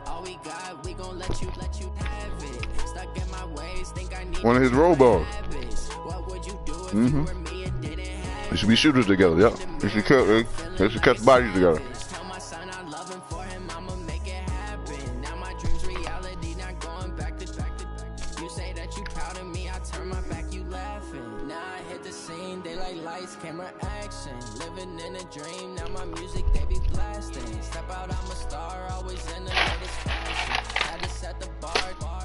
[SPEAKER 1] All we got, we gon' let you have it. Stuck in my ways, think I need
[SPEAKER 2] One of his roll balls.
[SPEAKER 1] habits. What would you do if you were me and didn't have
[SPEAKER 2] They should be shooters together. Yeah. They should catch bodies together.
[SPEAKER 1] Tell my son I love him for him, I'ma make it happen. Now my dreams reality, not going back to back. You say that you proud of me, I turn my back, you laughing. Now I hit the scene, they like lights, camera, action. Living in a dream, now my music they be blasting. Step out, I'm a star, always in the latest fashion. Had to set the bar,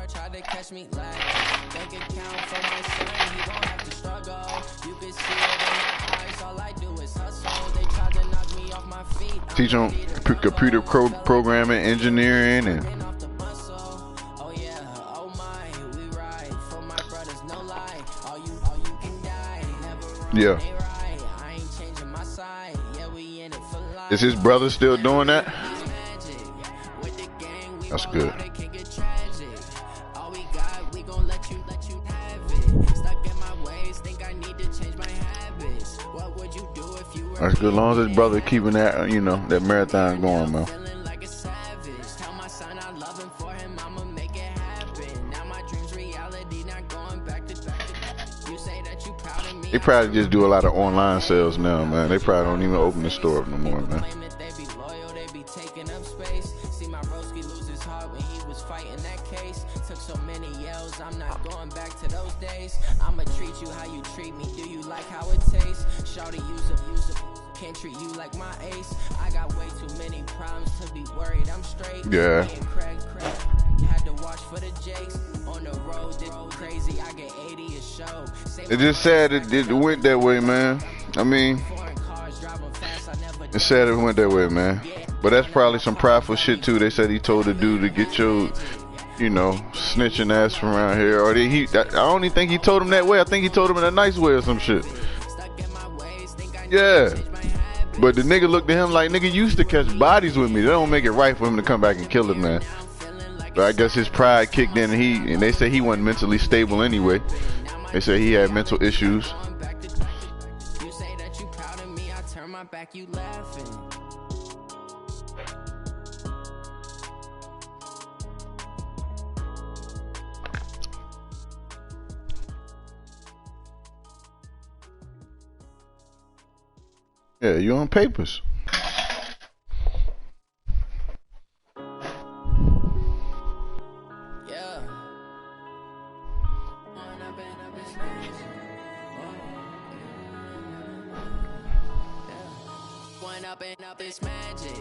[SPEAKER 1] try to catch me lacking. Bank account for my son, he won't have to struggle. You can see it in my eyes, all I do is hustle. They tried to knock me off my feet.
[SPEAKER 2] Teach them computer programming, engineering, and
[SPEAKER 1] Oh yeah, oh my, we ride for my brothers, no lie. All you can die, never run.
[SPEAKER 2] yeah.
[SPEAKER 1] They right, I ain't changing my side. Yeah, we in it for life.
[SPEAKER 2] Is his brother still doing that?
[SPEAKER 1] Magic. With the gang, we
[SPEAKER 2] That's
[SPEAKER 1] ball
[SPEAKER 2] good.
[SPEAKER 1] out, it can get tragic. All we got, we gon' let you have it. Stuck in my ways, think I need to change my habits. What would you do if you were
[SPEAKER 2] That's good. As long as his brother keeping that, that marathon going, man.
[SPEAKER 1] feeling like a savage? Tell my son I love him for him, I'ma make it happen. Now my dreams reality, not going back to back. You say that you proud of me.
[SPEAKER 2] They probably just do a lot of online sales now, man. They probably don't even open the store up no more, man.
[SPEAKER 1] Claim that they be loyal, they be taking up space. See my broski lose his heart when he was fighting that case. Took so many yells, I'm not going back to those days. I'ma treat you how you treat me. Do you like how it tastes? Shawty, use up. Can't treat you like my ace. I got way too many problems to be worried. I'm straight.
[SPEAKER 2] Yeah.
[SPEAKER 1] Me and Craig. Had to watch for the Jakes. On the road, did crazy. I get 80 a show.
[SPEAKER 2] It's just sad it went that way, man. I mean,
[SPEAKER 1] Foreign cars driving fast. I never
[SPEAKER 2] it's sad it went that way, man. But that's probably some prideful shit too. They said he told the dude to get your, snitching ass from around here. Or I don't even think he told him that way. I think he told him in a nice way or some shit.
[SPEAKER 1] stuck in my ways. Think I
[SPEAKER 2] Yeah. But the nigga looked at him like, nigga, you used to catch bodies with me. That don't make it right for him to come back and kill him, man. But I guess his pride kicked in, and they say he wasn't mentally stable anyway. They say he had mental issues.
[SPEAKER 1] You say that you proud of me, I turn my back, you laughing.
[SPEAKER 2] Yeah, you on papers.
[SPEAKER 1] Yeah. One up and up is magic.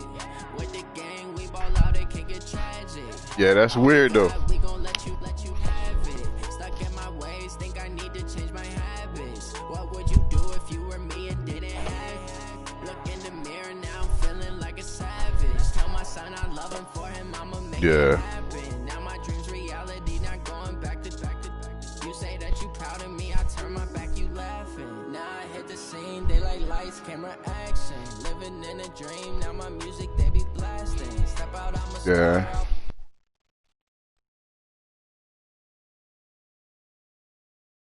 [SPEAKER 1] With the gang, we ball out, it can get tragic.
[SPEAKER 2] Yeah, that's weird though.
[SPEAKER 1] We gon' let you have it. Stuck in my ways, think I need to change my habits. What would you do if you were me and didn't have it? Look in the mirror now, I'm feeling like a savage. Tell my son I love him for him, I'ma make
[SPEAKER 2] Yeah.
[SPEAKER 1] it happen. Now my dreams reality, not going back to back. You say that you proud of me, I turn my back, you laughing. Now I hit the scene, they like lights, camera, action. Living in a dream, now my music they be blasting. Step out, I'm a
[SPEAKER 2] Yeah.
[SPEAKER 1] star.